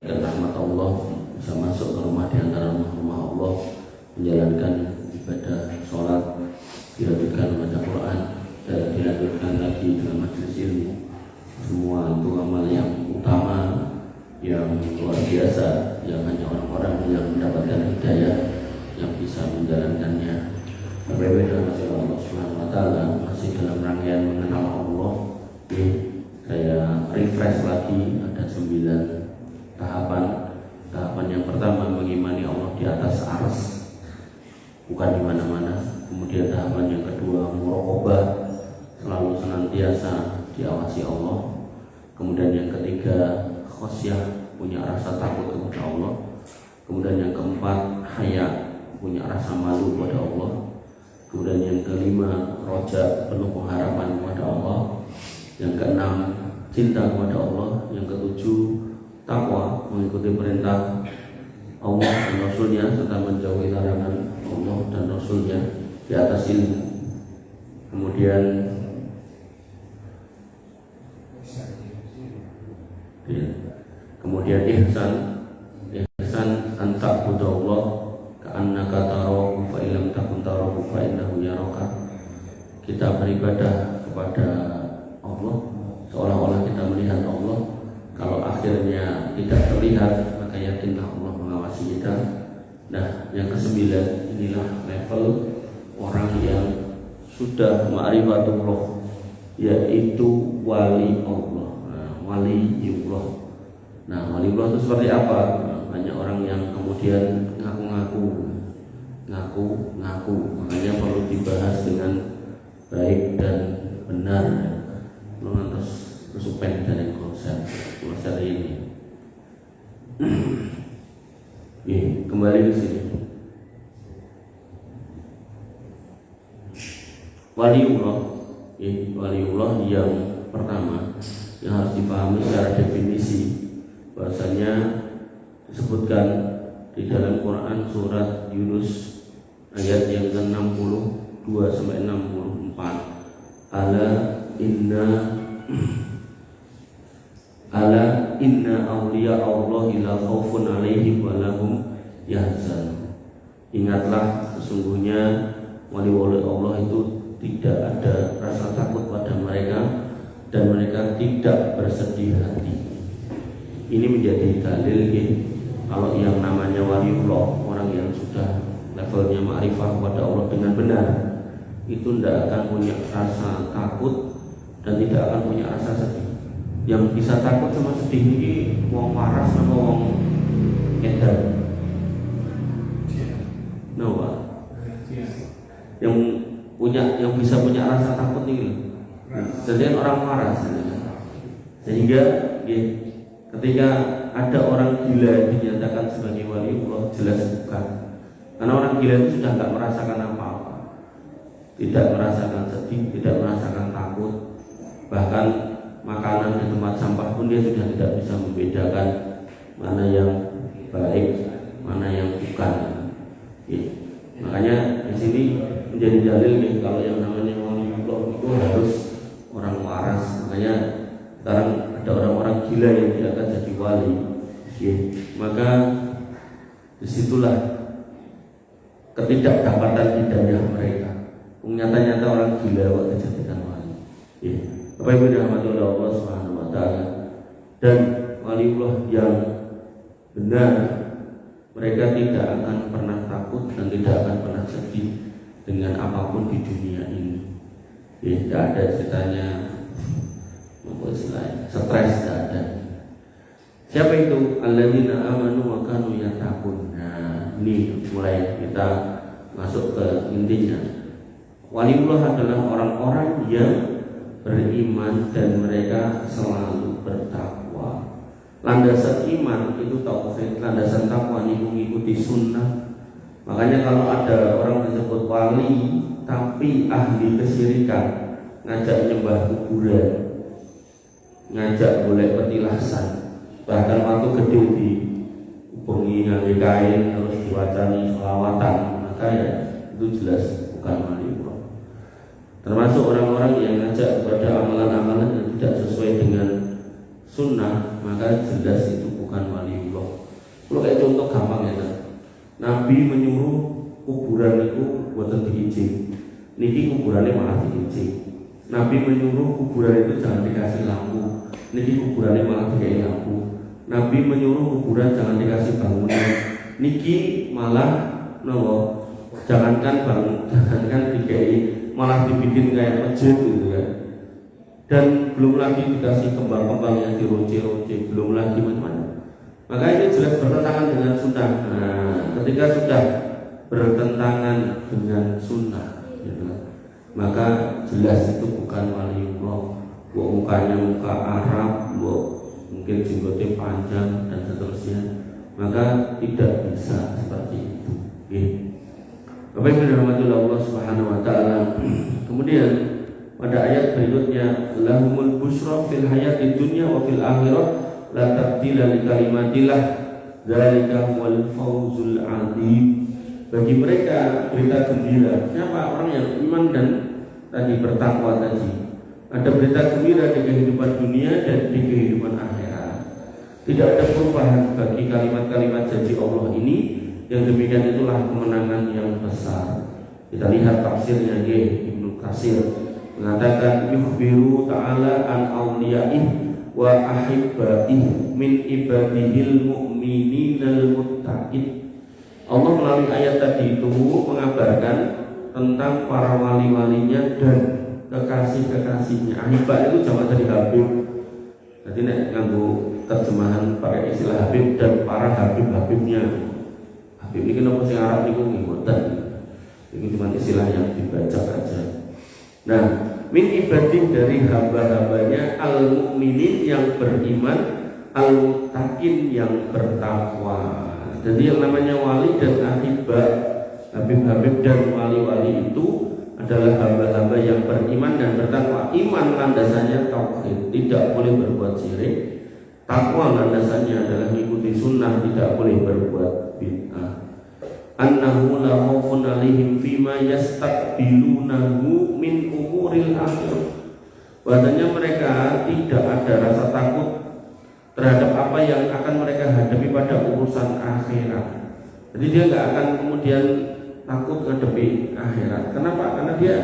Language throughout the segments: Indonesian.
dan rahmat Allah bisa masuk ke rumah di antara rumah-rumah Allah, menjalankan ibadah sholat, dilanjutkan membaca Quran, dan dilanjutkan lagi dengan majelis ilmu. Semua itu amal yang utama, yang luar biasa, yang hanya orang-orang yang mendapatkan hidayah yang bisa menjalankannya. Berbeda dengan Allah Subhanahu Wa Taala, masih dalam rangkaian mengenal Allah. Saya refresh lagi, ada 9 tahapan. Tahapan yang pertama mengimani Allah di atas ars, bukan di mana-mana. Kemudian tahapan yang kedua muraqabah, selalu senantiasa diawasi Allah. Kemudian yang ketiga khosyah, punya rasa takut kepada Allah. Kemudian yang keempat haya, punya rasa malu kepada Allah. Kemudian yang kelima roja, penuh pengharapan kepada Allah. Yang keenam cinta kepada Allah. Yang ketujuh takwa, mengikuti perintah Allah dan Rasulnya serta menjauhi larangan Allah dan Rasulnya di atas ilmu. Kemudian ihsan anta budallah ka'annaka tarahu fa illam takun tarahu fa innahu yaraka. Kita beribadah kepada Allah seolah-olah kita melihat Allah. Kalau akhirnya tidak terlihat, maka yakinlah Allah mengawasi kita. Nah, yang ke-9, inilah level orang yang sudah ma'rifatullah, yaitu wali Allah. Waliullah. Nah, waliullah itu seperti apa? Banyak orang yang kemudian ngaku-ngaku. Makanya perlu dibahas dengan baik dan benar. Lantas kesupen dari konser ini. Kembali ke sini. Waliullah yang pertama yang harus dipahami secara definisi, bahasanya disebutkan di dalam Quran surat Yunus ayat yang ke-62 sampai 64. Ala inna awliya Allah la khaufun alaihim wa lahum yahzanun. Ingatlah, sesungguhnya wali-wali Allah itu tidak ada rasa takut pada mereka dan mereka tidak bersedih hati. Ini menjadi dalil kalau yang namanya waliullah, orang yang sudah levelnya ma'rifah kepada Allah dengan benar, itu tidak akan punya rasa takut dan tidak akan punya rasa sedih. Yang bisa takut sama sedih ini wong waras sama wong edan. Pak. Yang bisa punya rasa takut ini sedian orang waras. Sehingga ketika ada orang gila dinyatakan sebagai waliullah, jelas bukan. Karena orang gila itu sudah tidak merasakan apa-apa, tidak merasakan sedih, tidak merasakan takut, bahkan makanan di tempat sampah pun dia sudah tidak bisa membedakan mana yang baik, mana yang bukan. Makanya di sini menjadi dalil kalau yang namanya waliullah itu harus orang waras. Makanya sekarang ada orang-orang gila yang tidak akan jadi wali. Maka disitulah ketidakdapatan hidayah mereka. Nyata-nyata orang gila waktu dijadikan wali. Bapak Ibu rahmatullah Allah Subhanahu Wa Taala. Dan waliullah yang benar, mereka tidak akan pernah takut dan tidak akan pernah sedih dengan apapun di dunia ini. Tidak ada ceritanya stres, tidak ada. Siapa itu? Alladzina amanu wa kanu yattaqun. Nah, ini mulai kita masuk ke intinya. Waliullah adalah orang-orang yang beriman dan mereka selalu bertakwa. Landasan iman itu tauhid, landasan takwa ini mengikuti sunnah. Makanya kalau ada orang disebut wali tapi ahli kesyirikan, ngajak nyembah kuburan, ngajak boleh petilasan, bahkan waktu gede di hubungi ngangge kain terus diwacani selawatan, maka ya itu jelas bukan waliullah. Termasuk orang-orang yang ngajak kepada amalan-amalan yang tidak sesuai dengan sunnah, maka jelas itu bukan waliullah. Kalau kayak contoh gampang ya, Nabi menyuruh kuburan itu buatan diizin. Niki kuburannya malah diizin. Nabi menyuruh kuburan itu jangan dikasih lampu. Niki kuburannya malah dikasih lampu. Nabi menyuruh kuburan jangan dikasih bangunan. Niki malah jangankan dikasih, malah dibikin kayak masjid gitu ya. Dan belum lagi dikasih kembang-kembang yang dironce-ronce, belum lagi macam-macam. Maka ini jelas bertentangan dengan sunnah. Nah, ketika sudah bertentangan dengan sunnah, gitu, maka jelas itu bukan waliullah. Mukanya muka Arab, mungkin jenggotnya panjang dan seterusnya, maka tidak bisa seperti itu. Bapak Ibu dirahmati Allah Subhanahu wa taala. Kemudian pada ayat berikutnya, lahumul busra fil hayati dunya wa fil akhirah la tabdila li kalimatillah dzalika huwal fawzul adzim. Bagi mereka berita gembira. Siapa orang yang iman dan tadi bertakwa tadi? Ada berita gembira di kehidupan dunia dan di kehidupan akhirat. Tidak ada perubahan bagi kalimat-kalimat janji Allah ini. Yang demikian itulah kemenangan yang besar. Kita lihat tafsirnya Ibnu Katsir mengatakan yukhbiru ta'ala an awliyaih wa ahibbaih min ibadihil mu'mininal muttaqin. Allah melalui ayat tadi itu mengabarkan tentang para wali-walinya dan kekasih-kekasihnya. Ahibba itu jamak dari Habib. Jadi nek nganggo terjemahan pakai istilah Habib dan para Habib-habibnya. Habib ini kenapa sing Arab niku ngoten. Ini cuma istilah yang dibaca saja. Nah, min ibadih dari hamba-hambanya al-mu'minin yang beriman, al-muttaqin yang bertakwa. Jadi yang namanya wali dan ahibah, habib-habib dan wali-wali itu adalah hamba-hamba yang beriman dan bertakwa. Iman landasannya tauhid, tidak boleh berbuat syirik. Takwa landasannya adalah mengikuti sunnah, tidak boleh berbuat bid'ah. Annahu la khaufun 'alaihim fima yastaqbilunahu min umuril akhirah. Bahwasanya mereka tidak ada rasa takut terhadap apa yang akan mereka hadapi pada urusan akhirat. Jadi dia nggak akan kemudian takut menghadapi akhirat. Kenapa? Karena dia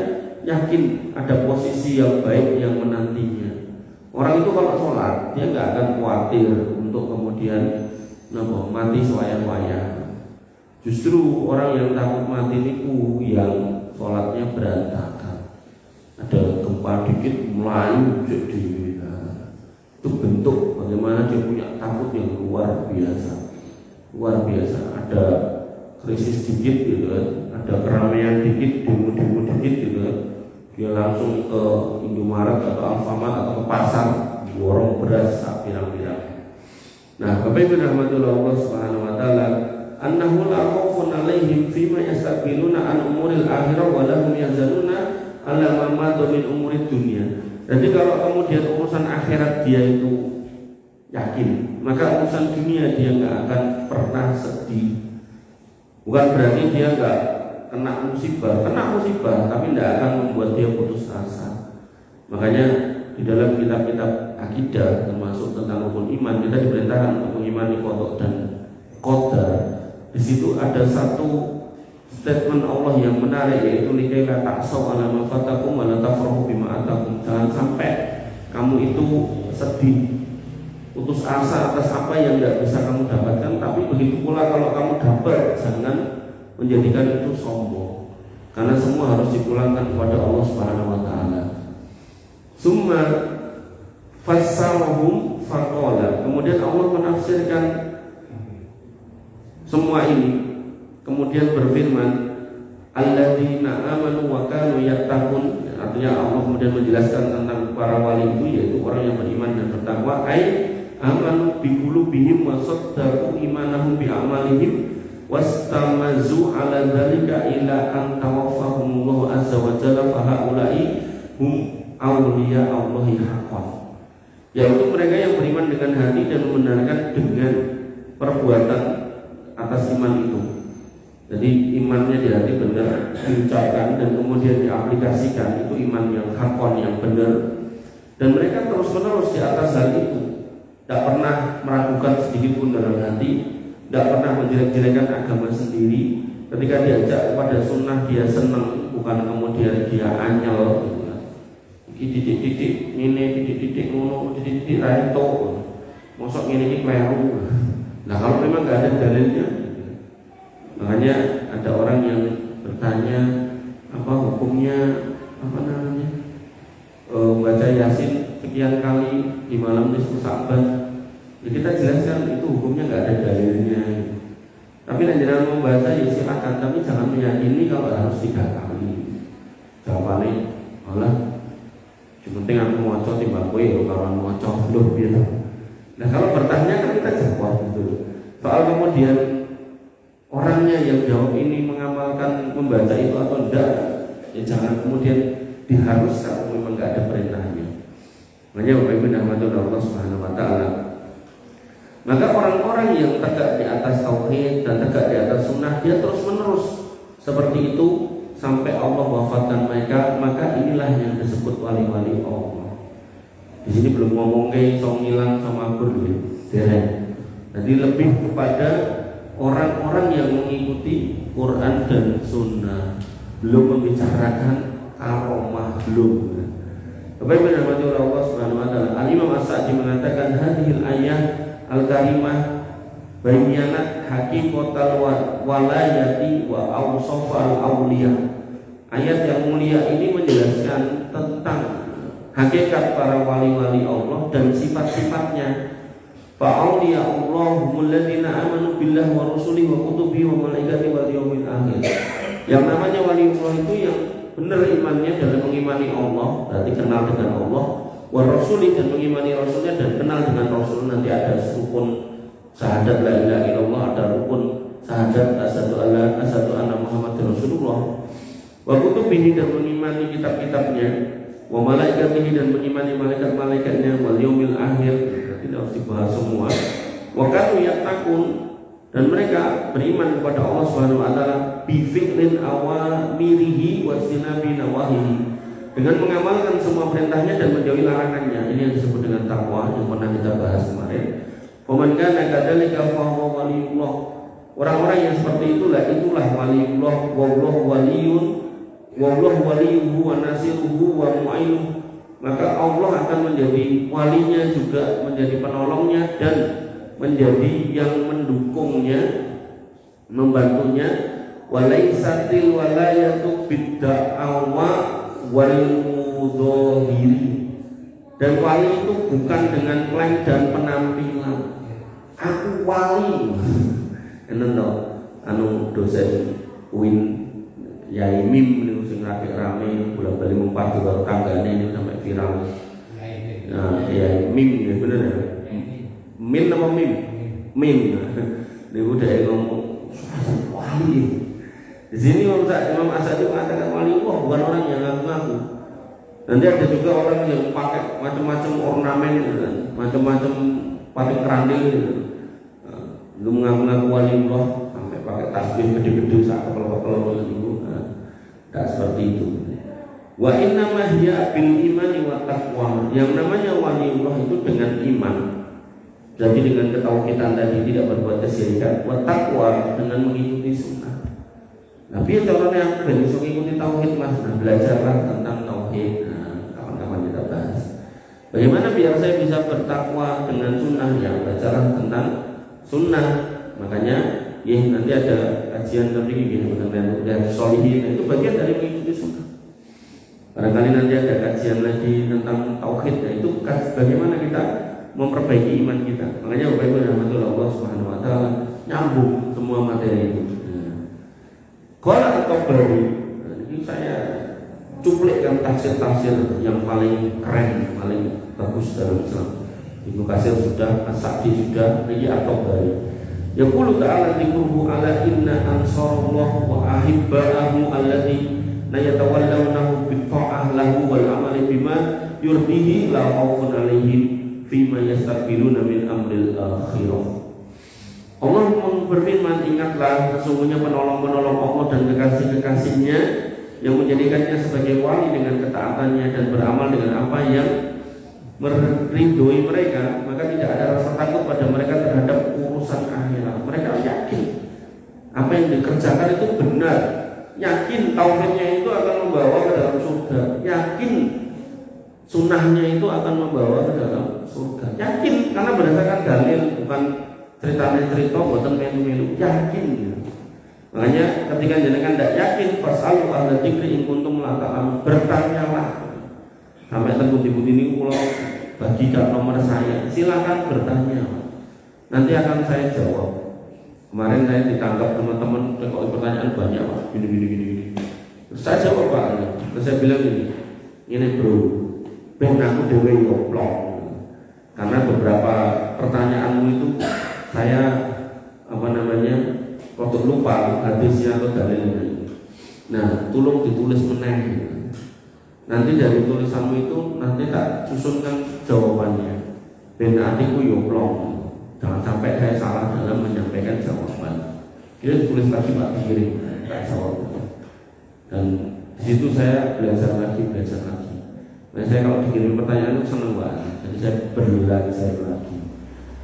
yakin ada posisi yang baik yang menantinya. Orang itu kalau sholat dia nggak akan khawatir untuk kemudian mati sewaya-waya. Justru orang yang takut mati niku yang sholatnya berantakan. Ada gempa dikit melayu jadi itu bentuk bagaimana dia punya takut yang luar biasa. Ada krisis dikit gitu kan, ada keramaian dikit, demo-demo dikit gitu kan, dia langsung ke Indomaret atau Alfamart atau ke pasar borong beras sak pirang-pirang. Nah, Bapak Ibu rahmatullah Allah Subhanahu wa taala, annahu la khaufun 'alaihim fima yastaqbiluna an umuril akhirah wa lahum yazaluna ala ma madu min umurid dunya. Jadi kalau kemudian urusan akhirat dia itu yakin, maka urusan dunia dia nggak akan pernah sedih. Bukan berarti dia nggak kena musibah, tapi tidak akan membuat dia putus asa. Makanya di dalam kitab-kitab akidah termasuk tentang rukun iman kita diperintahkan untuk mengimani qada dan qadar. Di situ ada satu statement Allah yang menarik, yaitu likaila ta'saw ala ma fatakum wa la tafrahu bima atakum. Jangan sampai kamu itu sedih, putus asa atas apa yang tidak bisa kamu dapatkan, tapi begitu pula kalau kamu dapat, jangan menjadikan itu sombong, karena semua harus dipulangkan kepada Allah Subhanahu wa taala. Summa fassarahum faqala. Kemudian Allah menafsirkan semua ini, kemudian berfirman, alladzina amanu wa kanu yattaqun. Artinya Allah kemudian menjelaskan tentang para wali itu, yaitu orang yang beriman dan bertakwa. Amanu bi qulubihim wa saddaqu imanahum bi amalihim wastamazu ala dzalika ila an tawaffahumullahu azza wa jalla fa haula'i hum awliya Allahi haqqan. Yaitu mereka yang beriman dengan hati dan membenarkan dengan perbuatan atas iman itu. Jadi imannya di hati benar, diucapkan dan kemudian diaplikasikan, itu iman yang haqqan, yang benar. Dan mereka terus-menerus di atas hal itu, tidak pernah meragukan sedikit pun dalam hati tidak pernah menjelek-jelekan agama sendiri. Ketika diajak kepada sunnah dia senang, bukan kemudian dia anyel gitu kan. Didik-didik ini, didik-didik ngono, didik-didik rento. Mosok ini kleru. Nah kalau memang nggak ada dalilnya, makanya ada orang yang bertanya apa hukumnya baca Yasin sekian kali di malam nisfu Sa'ban. Ya kita jelaskan itu hukumnya nggak ada dalilnya. Tapi jangan membaca ya silakan, tapi jangan meyakini kalau harus 3 kali. Jawabannya malah yang penting aku mau coba timbang kowe ya kalau mau coba loh gitu. Nah kalau bertanya kan kita jawab gitu. Soal kemudian orangnya yang jawab ini mengamalkan membaca itu atau enggak, ya jangan kemudian diharuskan, memang enggak ada perintahnya. Makanya Bapak Ibu rahmatullah Allah Subhanahu wa taala. Maka orang-orang yang tegak di atas tauhid dan tegak di atas sunnah, dia terus menerus seperti itu sampai Allah wafatkan mereka. Maka inilah yang disebut wali-wali Allah. Di sini belum ngomong kayak songilang sama aku dulu, jadi lebih kepada orang-orang yang mengikuti Quran dan Sunnah, belum membicarakan karomah, belum. Bapak Ibu rahmatullah Allah Subhanahu wa taala. Al-Imam As-Sa'di mengatakan hadhil ayat al-karimah bayanat haqiqatal walayati wa awsafal awliya. Ayat yang mulia ini menjelaskan tentang hakikat para wali-wali Allah dan sifat-sifatnya. Fa'auliya Allahumul ladzina amanu billahi wa rusulihi wa kutubihi wa malaikatihi wal yaumil akhir. Yang namanya wali Allah itu yang benar imannya dalam mengimani Allah, berarti kenal dengan Allah, wa rasuli dan mengimani rasulnya dan kenal dengan rasul. Nanti ada rukun syahadat la ilaha illallah, ada rukun syahadat asyhadu anna Muhammadar Rasulullah. Wa kutubihi dan mengimani kitab-kitabnya, wa malaikatihi dan mengimani malaikat-malaikatnya, wal yaumil akhir. Tidak harus dibahas semua. Wa kanu yattaqun dan mereka beriman kepada Allah Subhanahu wa taala bi fi'lin awamirihi wa sinabi nawahihi, dengan mengamalkan semua perintahnya dan menjauhi larangannya. Ini yang disebut dengan takwa yang pernah kita bahas kemarin. Faman kana kadzalika fa huwa waliyullah. Orang-orang yang seperti itulah waliullah. Wallahu waliyun wallahu waliyuhu wa nasiruhu wa mu'inuhu. Maka Allah akan menjadi walinya juga, menjadi penolongnya dan menjadi yang mendukungnya, membantunya. Walaisatil walayatu bidda'awa wal mudhahiri. Dan wali itu bukan dengan klaim dan penampilan. Aku wali. Enen to, anu dosen UIN Yai Mim niku sing rame bola-bali mempadu karo tanggane ini sampai viral. Nah, ya Mim ya bener ya. Min apa Mim? Mim. Niku dhek ngomong wali. Di sini Imam As-Sa'di mengatakan wali Allah bukan orang yang ngaku-ngaku. Nanti ada juga orang yang pakai macam-macam ornamen gitu kan, macam-macam pakai kerandil gitu. Lu mengaku-ngaku wali Allah sampai pakai tasbih gede-gede sak kepel-kepel gitu. Tak seperti itu. Wa innamah hiya bil imani wa taqwa. Yang namanya waliullah itu dengan iman. Jadi dengan ketauhidan tadi, tidak berbuat kesyirikan. Wa taqwa dengan mengikuti sunnah. Nah, biar caranya ben iso ngikuti tauhid Mas. Nah, belajarlah tentang tauhid. Nah, kawan-kawan kita bahas. Bagaimana biar saya bisa bertakwa dengan sunnah? Ya, belajarlah tentang sunnah. Makanya nanti ada kajian tentang dan solihin, itu bagian dari mengikuti sunnah. Barangkali nanti ada kajian lagi tentang tauhid, itu bagaimana kita memperbaiki iman kita. Makanya Bapak Ibu rahmatullah Allah Subhanahu wa taala nyambung semua materi itu. Qala at-Tabari, ini saya cuplikan tafsir-tafsir yang paling keren, paling bagus dalam Islam. Ibnu Katsir sudah, As-Sa'di sudah, ini at-Tabari. Yaqulu ta'ala dzikruhu ala inna ansarallah wa ahibba'ahu alladzi la yatawallawnahu bi-ta'ah lahu wal amali bima yurdihi la khaufun 'alaihim fima yastaqbiluna min amril akhirah. Allah berfirman, ingatlah sesungguhnya penolong-penolong Allah dan kekasih-kekasihnya yang menjadikannya sebagai wali dengan ketaatannya dan beramal dengan apa yang meridhoi mereka, maka tidak ada rasa takut pada mereka terhadap urusan akhirat. Mereka apa yang dikerjakan itu benar, yakin tauhidnya itu akan membawa ke dalam surga, yakin sunnahnya itu akan membawa ke dalam surga, yakin karena berdasarkan dalil, bukan cerita buatan melu-melu, yakin gitu. Makanya ketika jenengan tidak yakin, fasalu ahla dzikri in kuntum la ta'lamun, bertanyalah. Sampai terpuji-puji ini pulau bagikan nomor saya, silakan bertanya, nanti akan saya jawab. Kemarin saya ditangkap teman-teman, kok pertanyaan banyak Pak, gini. Terus saya jawab Pak, terus saya bilang ini bro, ben aku dewe yoplok, karena beberapa pertanyaanmu itu saya waktu lupa hadisnya atau dalilnya. Nah, tolong ditulis meneh. Nanti dari tulisanmu itu nanti tak susunkan jawabannya. Ben atiku yo plong. Jangan sampai saya salah dalam menyampaikan jawaban. Dia tulis lagi Pak, dikirim tak jawab. Dan di situ saya belajar lagi. Nah, saya kalau dikirim pertanyaan itu seneng banget. Jadi saya berulang lagi.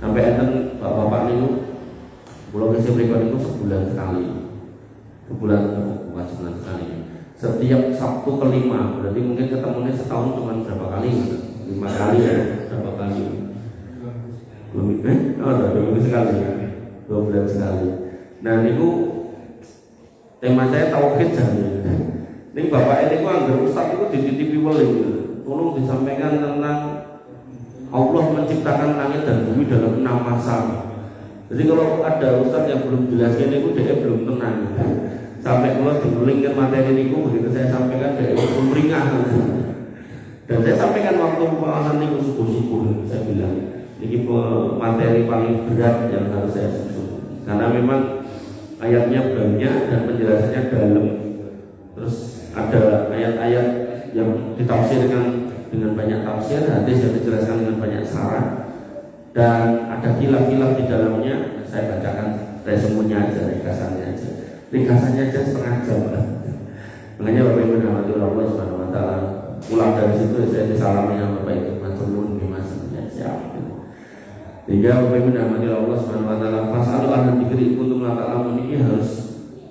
Sampai enten bapak-bapak itu pulau kecil berikut itu sebulan sekali. Bukan sebulan sekali. Setiap Sabtu kelima, berarti mungkin ketemunya setahun cuma berapa kali? 5 kali ya, berapa kali? Ada 2 bulan sekali ya, 2 bulan sekali. Nah ini tema saya tauhid saja. Ini bapak ini anggar ustaz itu dititipi wali, tolong disampaikan tentang Allah menciptakan langit dan bumi dalam 6 masa. Jadi kalau ada ustaz yang belum jelaskan itu dia belum tenang. Sampai kalau dimulingkan materi ini, begitu saya sampaikan dia meringah. Dan saya sampaikan waktu pembahasan ini subuh-subuh, saya bilang ini materi paling berat yang harus saya susun. Karena memang ayatnya banyak dan penjelasannya dalam. Terus ada ayat-ayat yang ditafsirkan dengan banyak tafsir, hadis yang dijelaskan dengan banyak sarah, dan ada khilaf-khilaf di dalamnya. Saya bacakan resumenya aja, ringkasannya aja. Ringkasannya aja setengah jam. Makanya Bapak Ibu dirahmati Allah Subhanahu wa taala, pulang dari situ saya disalami sama Bapak Ibu Mansur Dimas siap. Sehingga Bapak Ibu dirahmati Allah Subhanahu wa taala, fasalu ahla dzikri kuntum la ta'lamun, ini harus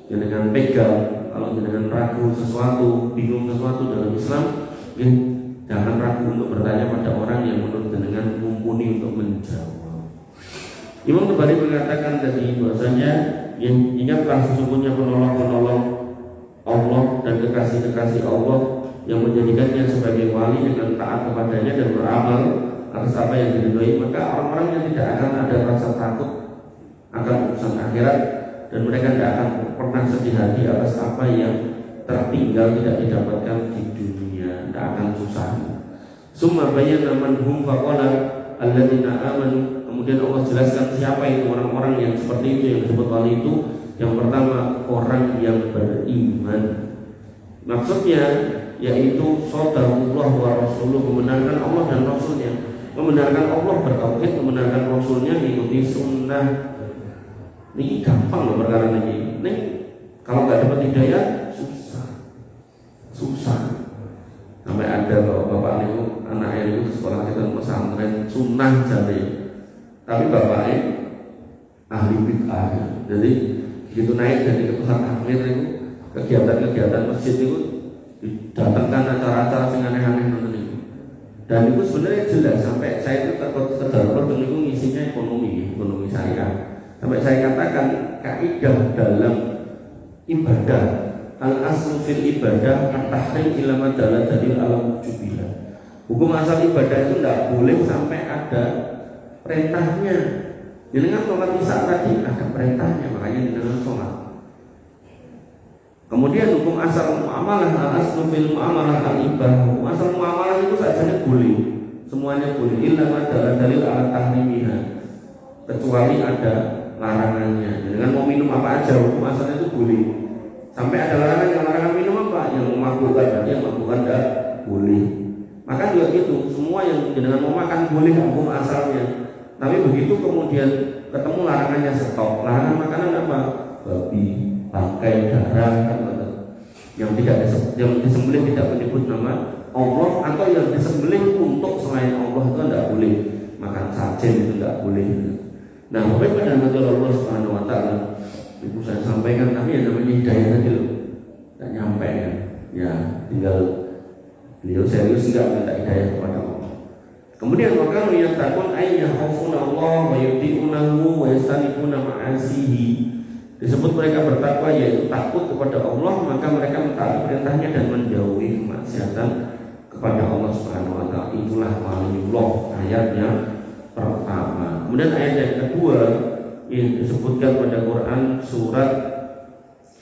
dengan pegang. Kalau dengan ragu sesuatu, bingung sesuatu dalam Islam, jangan ragu untuk bertanya pada orang yang menurut dengan mumpuni untuk menjawab. Imam Ghazali mengatakan tadi bahwasanya ingatlah sesungguhnya penolong-penolong Allah dan kekasih-kekasih Allah yang menjadikannya sebagai wali dengan taat kepadanya dan beramal atas apa yang diridhoi, maka orang-orang yang tidak akan ada rasa takut akan urusan akhirat, dan mereka tidak akan pernah sedih hati atas apa yang tertinggal tidak didapatkan di dunia, tidak akan susah. Summa bayyana man hum faqala alladzina amanu. Kemudian Allah jelaskan siapa itu orang-orang yang seperti itu yang disebut wali itu. Yang pertama, orang yang beriman. Maksudnya yaitu sadarullah wa rasuluh, membenarkan Allah dan Rasulnya. Membenarkan Allah bertauhid, membenarkan Rasulnya, mengikuti sunnah. Ini gampang loh perkara ini. Ini kalau nggak dapat hidayah susah. Sampai ada bapak itu anaknya itu sekolah kita pesantren sunnah jadi, tapi bapaknya ahli bid'ah. Jadi begitu naik dari ketua takmir itu, kegiatan-kegiatan masjid itu didatangkan acara-acara yang aneh-aneh itu. Dan itu sebenarnya jelas, sampai saya itu terdapat dan itu ngisinya ekonomi syariah. Sampai saya katakan kaidah dalam ibadah, al-aslu fil ibadah at-tahrim ila ma dalla dalil ala wujubiha. Hukum asal ibadah itu tidak boleh sampai ada perintahnya. Dengan sholat isya tadi ada perintahnya, makanya dengan sholat. Kemudian hukum asal muamalah, al-aslu fil muamalah al-ibah. Hukum asal muamalah itu saja boleh, semuanya boleh illa ma dalla dalil ala tahrimiha, kecuali ada larangannya. Dengan mau minum apa aja hukum asalnya itu boleh. Sampai ada larangan minum apa, yang memabukkan, yang memabukkan tidak boleh. Maka juga gitu, semua yang dengan mau makan boleh hukum asalnya. Tapi begitu kemudian ketemu larangannya stop. Larangan makanan apa? Babi, bangkai, darah, yang disembelih tidak menyebut nama Allah, atau yang disembelih untuk selain Allah itu tidak boleh. Makan sajen itu tidak boleh. Nah, Bapak dan Allah Subhanahu wa taala, Itu saya sampaikan, tapi yang namanya hidayah tadi loh, tak nyampe kan. Ya tinggal beliau serius enggak minta hidayah kepada Allah. Kemudian maka yang takun ayat khafuna Allah wa yuti'unahu wa yastanibuna ma'asihi. Disebut mereka bertakwa yaitu takut kepada Allah, maka mereka mentaati perintahnya dan menjauhi kemaksiatan kepada Allah Subhanahu wa taala. Itulah waliullah, ayatnya pertama. Kemudian ayat yang kedua ini disebutkan pada Quran surat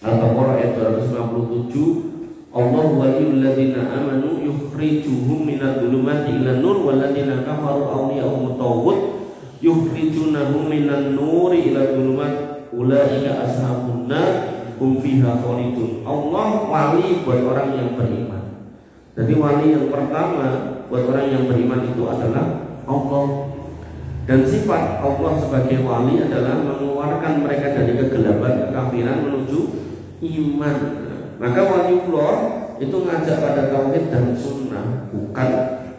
Al-Baqarah ayat 257. Allah waliyul ladzina amanu yukhrijuhum minadh dhulumati ilan nur wal ladzina kafaru awliya'uhum at-taghut yukhrijunahum minan nuri ila dhulumat ulaika ashabun nar hum fiha khalidun. Allah wali buat orang yang beriman. Jadi wali yang pertama buat orang yang beriman itu adalah Allah. Dan sifat Allah sebagai wali adalah mengeluarkan mereka dari kegelapan kekafiran menuju iman. Maka waliullah itu ngajak pada tauhid dan sunnah, bukan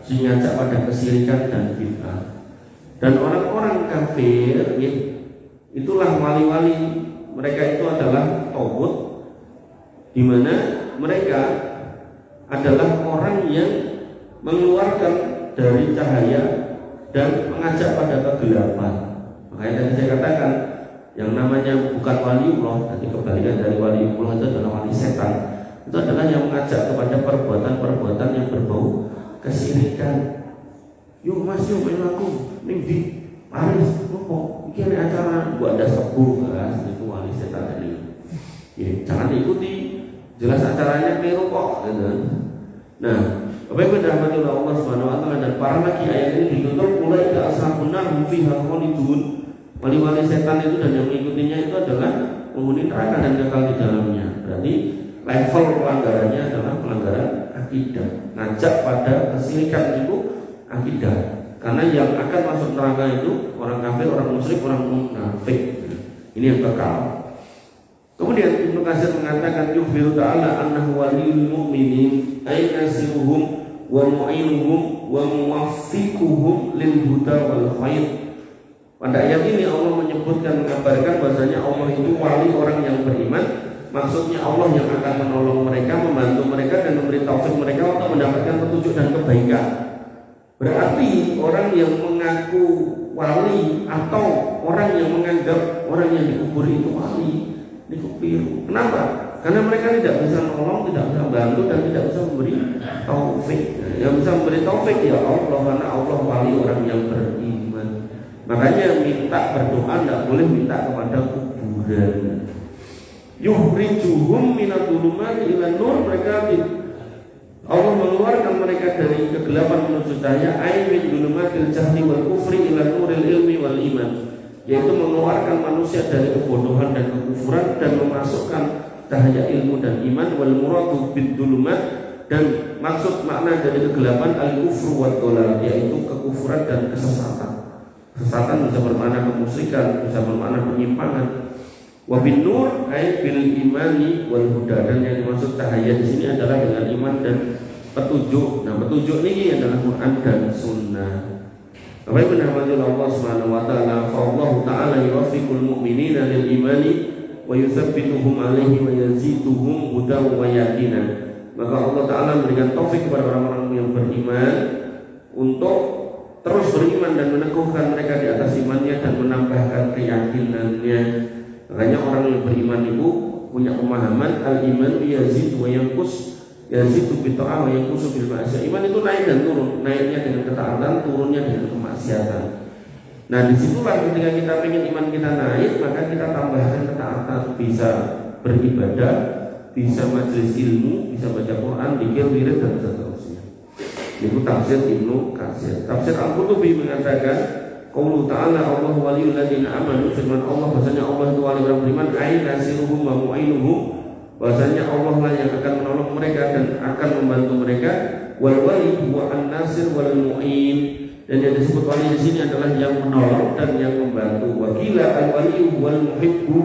ngajak pada kesyirikan dan bid'ah. Dan orang-orang kafir ya, itulah wali-wali. Mereka itu adalah tauhid, di mana mereka adalah orang yang mengeluarkan dari cahaya dan mengajak pada kegelapan. Makanya tadi saya katakan yang namanya bukan waliullah, tadi kebalikan dari waliullah itu adalah wali setan. Itu adalah yang mengajak kepada perbuatan-perbuatan yang berbau kesyirikan. Yuk mas, yuk main aku, nih di Paris, kok ini acara buat ada sepuh, itu wali setan tadi. Ya, jangan diikuti, jelas acaranya keliru kok. Gitu. Nah, Bapak Ibu dirahmati Allah Subhanahu wa taala, dan para lagi ayat ini ditutup mulai ke ashabun nar hum fiha khalidun. Wali-wali setan itu dan yang mengikutinya itu adalah penghuni neraka dan kekal di dalamnya. Berarti level pelanggarannya adalah pelanggaran akidah. Ngajak pada kesyirikan itu akidah. Karena yang akan masuk neraka itu orang kafir, orang musyrik, orang munafik. Ini yang kekal. Kemudian Ibnu Katsir mengatakan yukhbiru ta'ala annahu waliyul mu'minin ay nasiruhum wa mu'inuhum wa muwaffiquhum lil huda wal khair. Pada ayat ini Allah menyebutkan, mengabarkan bahasanya Allah itu wali orang yang beriman. Maksudnya Allah yang akan menolong mereka, membantu mereka dan memberi taufik mereka untuk mendapatkan petunjuk dan kebaikan. Berarti orang yang mengaku wali atau orang yang menganggap orang yang dikuburi itu wali itu keliru. Kenapa? Karena mereka tidak bisa menolong, tidak bisa bantu dan tidak bisa memberi taufik. Yang bisa memberi taufik ya Allah, karena Allah wali orang yang beriman. Makanya minta berdoa tidak boleh minta kepada kuburan. Yukhrijuhum minadh dhulumati ilan nur, mereka Allah mengeluarkan mereka dari kegelapan menuju cahaya, ay min dhulumatil jahli wal kufri ila nuril ilmi wal iman, yaitu mengeluarkan manusia dari kebodohan dan kekufuran dan memasukkan cahaya ilmu dan iman. Wal muradu bid dhulumat, dan maksud makna dari kegelapan al kufru wa dhalal, yaitu kekufuran dan kesesatan. Kesesatan bisa bermakna kemusyrikan, bisa bermakna penyimpangan. Wa bin nur ay bil imani wal huda, dan yang dimaksud cahaya di sini adalah dengan iman dan petunjuk. Nah, petunjuk ini adalah Quran dan Sunnah. Apa yang dirahmati Allah Subhanahu wa taala, fa Allah taala yuwaffiqul mu'minina lil imani wa yutsabbituhum alaihi wa yazituhum hudan wa yaqinan. Maka Allah taala memberikan taufik kepada orang-orang yang beriman untuk terus beriman dan meneguhkan mereka di atas imannya dan menambahkan keyakinannya. Makanya orang yang beriman itu punya pemahaman al-iman yazid wa yanqus, yazidu bi ta'ah wa yanqusu bil ma'siyah. Iman itu naik dan turun, naiknya dengan ketaatan, turunnya dengan kemaksiatan. Nah, disitulah ketika kita ingin iman kita naik, maka kita tambahkan ketaatan, bisa beribadah, bisa majelis ilmu, bisa baca Quran, zikir, wirid dan seterusnya. Itu tafsir Ibnu Katsir. Tafsir Al-Qurtubi mengatakan qaulu ta'ala Allah waliyul ladzina amanu, firman Allah bahasanya Allah itu wali orang beriman, ay nasiruhum wa mu'inuhum, bahasanya Allah lah yang akan menolong mereka dan akan membantu mereka. Wal wali huwa an-nasir wal mu'in, dan yang disebut wali di sini adalah yang menolong dan yang membantu. Wa qila al-wali wal muhibbu,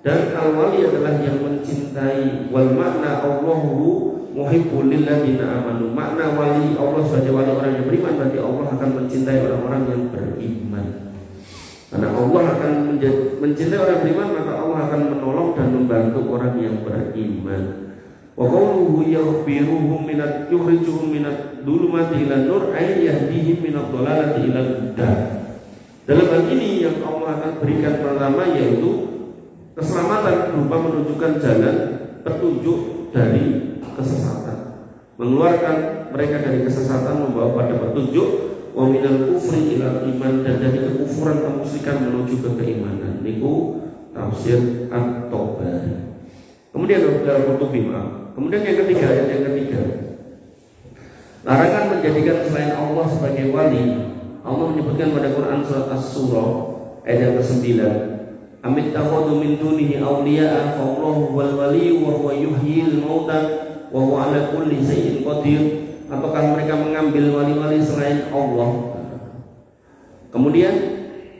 dan al-wali adalah yang mencintai. Wal makna Allahu muhibbul lil ladzina amanu, makna wali Allah sebagai wali orang yang beriman, berarti Allah akan mencintai orang-orang yang beriman. Karena Allah akan mencintai orang beriman, maka Allah akan menolong dan membantu orang yang beriman. Wa qawluhu yukhbiruhum minat yukhrijuhum minat dhulumati ila nur ay yahdihim minad dhalalati ila huda. Dalam hal ini yang Allah akan berikan pertama yaitu keselamatan berupa menunjukkan jalan petunjuk dari kesesatan, mengeluarkan mereka dari kesesatan membawa pada petunjuk. Wa minal kufri ila iman, dan dari kekufuran kemusyrikan menuju ke keimanan. Niku tafsir At-Tabari. Kemudian Al-Qurtubi, kemudian yang ketiga, ayat yang ketiga, larangan menjadikan selain Allah sebagai wali. Allah menyebutkan pada Quran surat As-Surah ayat yang ke-9, Amit takhadu min dunihi awliya'a fa'allahu wal wali wa huwa yuhyil mauta wa huwa ala kulli shay'in qadir. Ataukah mereka mengambil wali-wali selain Allah? Kemudian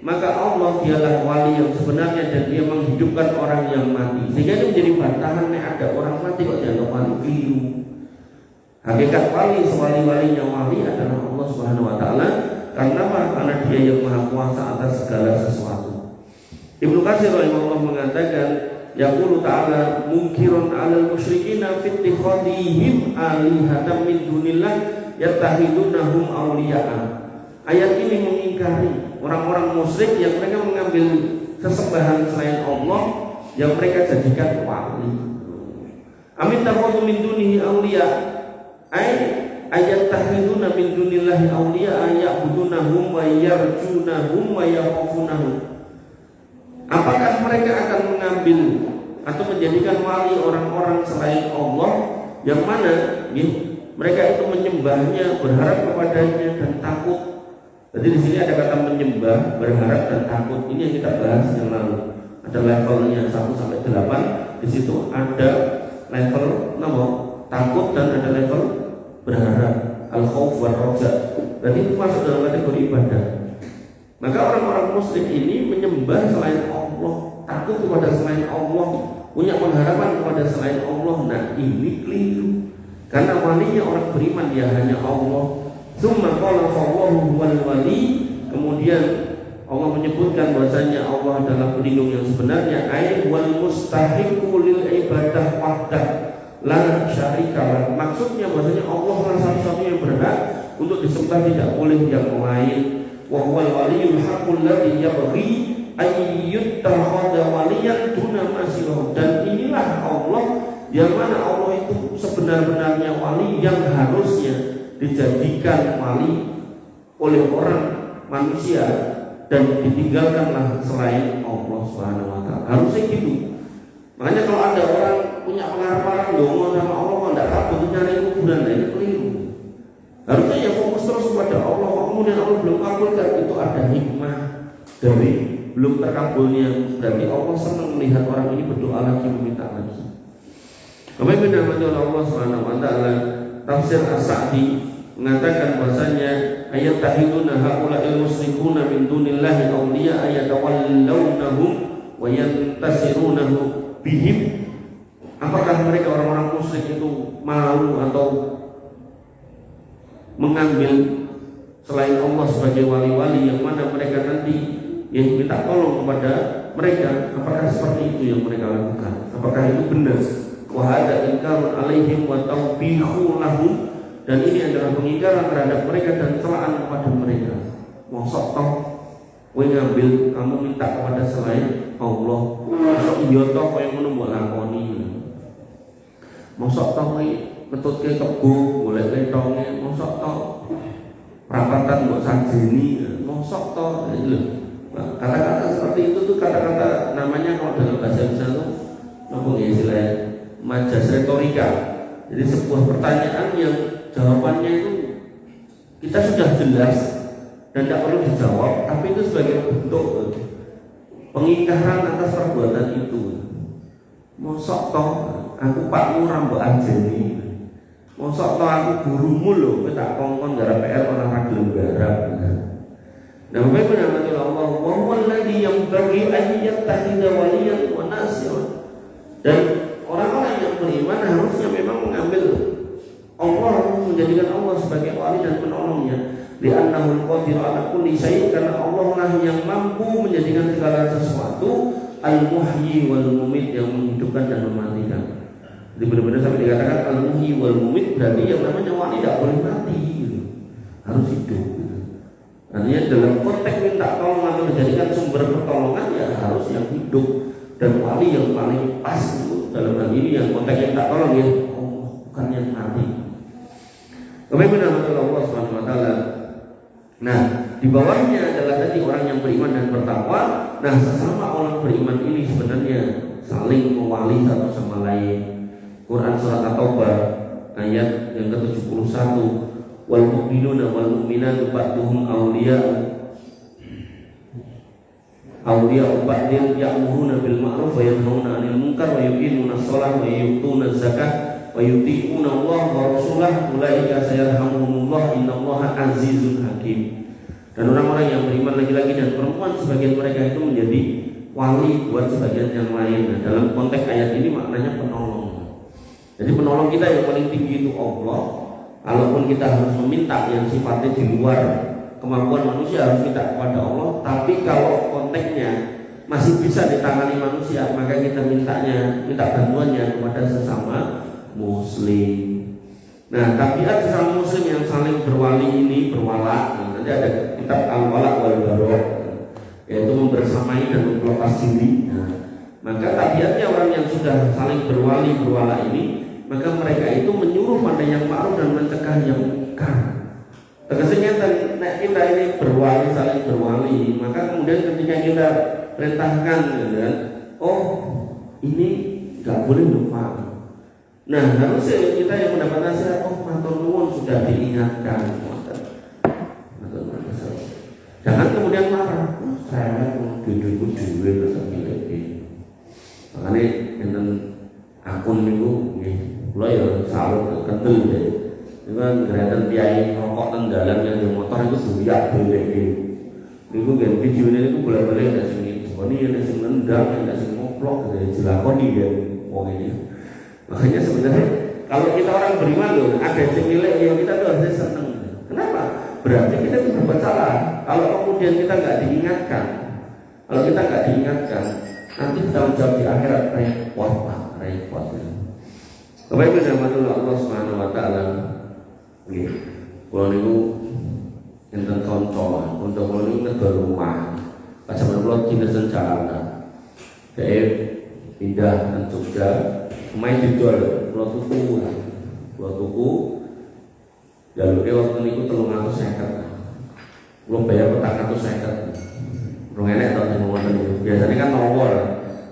maka Allah dialah wali yang sebenarnya dan dia menghidupkan orang yang mati. Sehingga itu menjadi bantahan, ada orang mati kok dianggap wali, keliru. Hakikat wali, sewali-walinya wali adalah Allah Subhanahu wa taala. Karena dia yang maha kuasa atas segala sesuatu. Ibnu Katsir rahimahullah mengatakan, yaqulu ta'ala munkirun 'alal musyrikina fi ittikhadihim alihatan min dunillah yattahidunahum awliya'a. Ayat ini mengingkari orang-orang musyrik yang mereka mengambil sesembahan selain Allah yang mereka jadikan wali. Amin takhadu min dunihi awliya ayat tahiduna min dunillahi awliya ya'budunahum wa yarjunahum wa yakhafunahum. Apakah mereka akan mengambil atau menjadikan wali orang-orang selain Allah yang mana mereka itu menyembahnya, berharap kepadanya dan takut. Jadi di sini ada kata menyembah, berharap dan takut. Ini yang kita bahas yang lalu. Ada levelnya 1 sampai 8. Di situ ada level takut dan ada level berharap, al-khauf wa raja. Jadi itu masuk dalam kategori ibadah. Maka orang-orang musyrik ini menyembah selain Allah, takut kepada selain Allah, punya pengharapan kepada selain Allah. Nah ini keliru. Karena walinya orang beriman dia hanya Allah. Summa qala fallahu wal wali. Kemudian Allah menyebutkan bahwasanya Allah adalah pelindung yang sebenarnya, ay wal mustahiqu lil ibadah wahdah la syarika. Maksudnya bahwasanya Allah adalah satu-satunya yang berhak untuk disembah, tidak boleh yang lain. Wa huwal waliyul haqqul ladzi yabghi ayyuttakhadha waliyan duna ma siwahu. Dan inilah Allah yang mana Allah itu sebenar-benarnya wali yang harusnya dijadikan wali oleh orang manusia dan ditinggalkanlah selain Allah Subhanahu wa taala. Harusnya gitu. Makanya kalau ada orang punya pengharapan ngomong sama Allah kok enggak takut nyari kuburan, itu keliru. Harusnya ya fokus terus kepada Allah. Kemudian Allah belum kabulkan, itu ada hikmah dari belum terkabulnya. Berarti Allah senang melihat orang ini berdoa lagi, meminta lagi. Kemudian Allah Subhanahu wa taala, tafsir As-Sa'di mengatakan bahasanya ayat tahiduna haula'il musyrikuna min dunillahi awliya ayatawallawnahum wa yantasirunahu bihim. Apakah mereka orang-orang musyrik itu malu atau mengambil selain Allah sebagai wali-wali yang mana mereka nanti yang minta tolong kepada mereka? Apakah seperti itu yang mereka lakukan? Apakah itu benar? Wa hada inkarun alaihim wa tawbihu lahum. Dan ini adalah pengingkaran terhadap mereka dan celaan kepada mereka. Mosok toh kowe ngambil, kamu minta kepada selain Allah. Mosok iya toh kowe ngono mbok lakoni. Mosok toh kowe metutke kebo golek ketonge, mosok toh rapatan mbok sanjeni, mosok toh lho. Kata-kata seperti itu tuh kata-kata namanya kalau dalam bahasa Indonesia tuh apa ya istilahnya? Majas retorika. Jadi sebuah pertanyaan yang jawabannya itu kita sudah jelas dan tidak perlu dijawab, tapi itu sebagai bentuk pengingkaran atas perbuatan itu. Mosok toh aku Pak Lurah mbok anjeni, mosok toh aku gurumu lho, kowe tak kongkon garap PR malah ra gelem garap. Nah, bagaimana Allah wa huwal ladzi yanbaghi an yattakhidha waliyan wa nasiran. Dan orang-orang yang beriman harusnya memang mengambil Allah, menjadikan Allah sebagai wali dan penolongnya. Li'annahu al-qadir ala kulli syai', karena Allah lah yang mampu menjadikan segala sesuatu, al-muhyi wal mumit, yang menghidupkan dan mematikan. Jadi benar-benar sampai dikatakan al-muhyi wal mumit, berarti yang namanya wali tidak boleh mati gitu. Harus hidup gitu. Artinya dalam konteks minta tolong atau menjadikan sumber pertolongan ya harus yang hidup. Dan wali yang paling pas itu dalam hal ini yang konteks minta tolong ya Allah, bukan yang mati. Kemudian Allah Subhanahu wa taala. Nah, di bawahnya adalah tadi orang yang beriman dan bertakwa. Nah, sesama orang beriman ini sebenarnya saling mewali satu sama lain. Quran surat At-Taubah ayat yang ke-71, wal mu'minuna wal mu'minatu ba'duhum awliya'u ba'din ya'muruna bil ma'ruf wa yanhauna 'anil munkar wa yuqimuna shalah wa yu'tuna zakah wa yuti'una Allah wa rasulahu ulaika sayarhamuhumullah innallaha azizun hakim. Dan orang-orang yang beriman laki-laki dan perempuan sebagian mereka itu menjadi wali buat sebagian yang lain. Nah, dalam konteks ayat ini maknanya penolong. Jadi penolong kita yang paling tinggi itu Allah. Kalaupun kita harus meminta yang sifatnya di luar kemampuan manusia, harus minta kepada Allah. Tapi kalau konteksnya masih bisa ditangani manusia, maka kita minta bantuannya kepada sesama muslim. Nah, tabiat sesama muslim yang saling berwali ini, berwala, nanti ada kitab al-wala wal bara, yaitu membersamai dan melepas diri. Nah, maka tabiatnya orang yang sudah saling berwali berwala ini, maka mereka itu menyuruh pada yang ma'ruf dan mencegah yang munkar. Tegasnya nek kita ini berwali, saling berwali, maka kemudian ketika kita perintahkan, ya, oh ini nggak boleh lupa. Nah, harusnya kita yang mendapat nasihat, oh matur nuwun sudah diingatkan. Jangan kemudian marah. Oh, saya duduk dhewe rasa milih. Makanya enten akun niku nggih kula ya salut kentel deh. Niku kan kelihatan kiai rokok teng dalan yang di motor itu suyak dhewe iki. Niku gen videone niku bola-bali ada sing ngoni, ada sing nendang, ada sing ngoplok, ada jelakoni ya wong ini. Makanya sebenarnya kalau kita orang beriman loh, ada yang milik yang kita tuh harusnya seneng. Kenapa? Berarti kita itu berbuat salah. Kalau kemudian kita nggak diingatkan, nanti tanggung jawab di akhirat repot. Kemudian rahmatullah Allah Subhanahu wa taala. Nggih. Kula niku enten kanca, untuk kula niku nedol rumah. Pas zaman kula dinesen Jakarta. Dhek pindah ke Jogja, main dijual, kula tuku. Jalure waktu niku 350. Belum bayar 450. Belum enak tau sing ngoten niku. Biasanya kan nomor.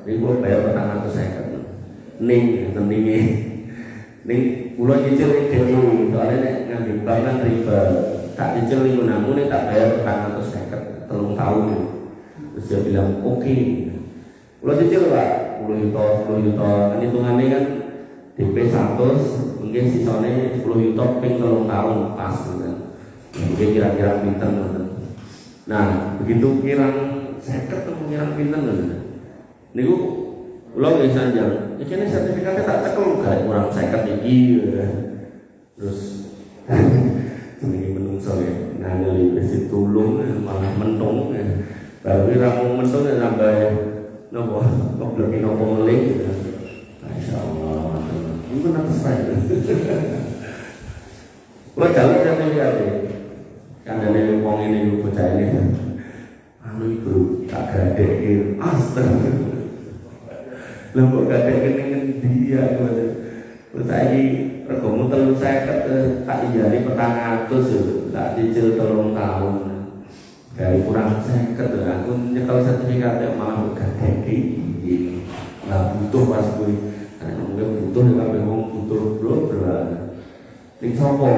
Niku belum bayar 450. Ning tendinge. Ning kula nyicil dhewe, soalnya nek ngambil bank kan riba. Tak nyicil niku namune tak bayar 450 3 tahun. Terus dia bilang, "Oke." Kula nyicil Pak, 10 juta. Kan hitungannya kan DP 100, mungkin sisanya 10 juta ping 3 tahun pas kan. Mungkin kira-kira pinten. Nah, begitu kirang 50 atau kirang pinten niku kula nggih sanjang. Iki sertifikatnya tak cekel gak kurang 50 iki. Terus jenenge menungso ya, ngangel wis tulung malah mentung. Baru ora mung mentung nambah napa kok nopo ngeling. Masyaallah. Itu nanti saya. Lo jalan yang lihat ya. Karena dari wong ini bocah ini. Anu itu tak gadek. Astagfirullah. Lembok gadek ini dia. Terus saya regomu 350 tak ijari 400 tak cicil 3 tahun. Dari kurang 50 aku nyekel sertifikatnya malah gadek ini. Nggak butuh pas gue. Mungkin butuh ya kabeh wong butuh bro. Ning sapa?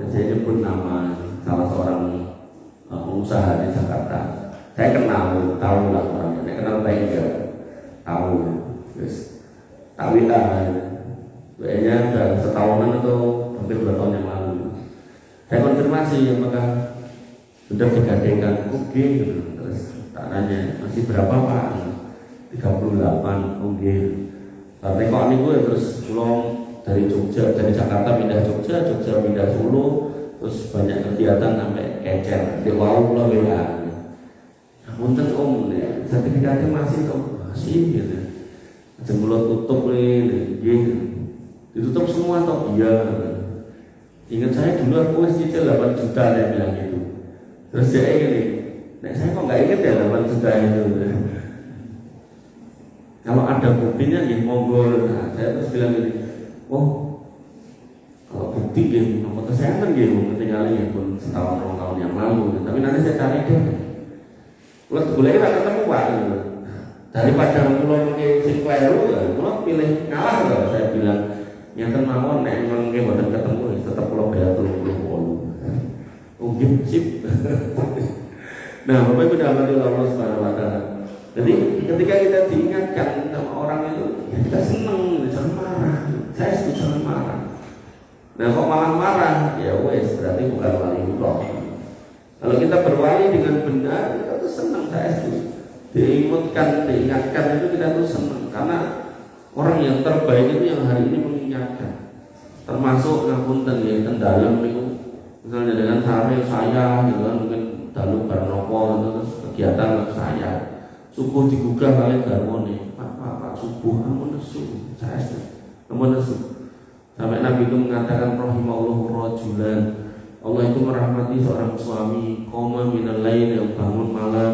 Saya nyebut nama salah seorang pengusaha di Jakarta. Saya kenal, tahu lah orangnya. Saya kenal baik enggak? Tahu. Terus tahu lah. Kayaknya udah setahunan atau hampir 2 tahun yang lalu. Saya konfirmasi apakah sudah digadengkan. Oke. Terus tak nanya masih berapa Pak? 38. Oke. Karena kok niku ya terus pulang dari Jogja, dari Jakarta pindah Jogja pindah Solo, terus banyak kegiatan sampai kecer di wow lo ya. Punten om nih, sertifikatnya masih gitu. Jemulot tutup nih, gitu. Ditutup semua toh iya. Ingat saya dulu aku cicil 8 juta dia bilang gitu. Terus dia gini, nah saya kok nggak inget ya 8 juta itu. Kalau ada buktinya ya monggo. Nah, saya terus bilang gini, oh kalau bukti ya nomor kesehatan gitu, ketinggalan ya pun setahun 2 tahun yang lalu. Tapi nanti saya cari deh. Kalau boleh kita ketemu Pak gitu. Daripada pulau ke sing kleru, pulau pilih ngalah loh. Saya bilang yang termawon nek memang ke boten ketemu tetap pulau bayar 30. Oh sip. Nah, Bapak Ibu dirahmati Allah Subhanahu wa taala. Jadi ketika kita diingatkan sama orang itu, ya kita senang, jangan marah. Saya setuju jangan marah. Nah, kok malah marah, ya wes berarti bukan wali Allah. Kalau kita berwali dengan benar, kita tuh senang, saya setuju. Diingatkan itu kita tuh senang karena orang yang terbaik itu yang hari ini mengingatkan. Termasuk ngapunten ya ten dalem itu misalnya dengan saya gitu kan, mungkin dalu barnopo itu terus kegiatan saya subuh digugah kali garwane pak subuh ampun nesu saya ampun nesu sampai Nabi itu mengatakan rahimahullahu rajulan, Allah itu merahmati seorang suami qoma minal lail yang bangun malam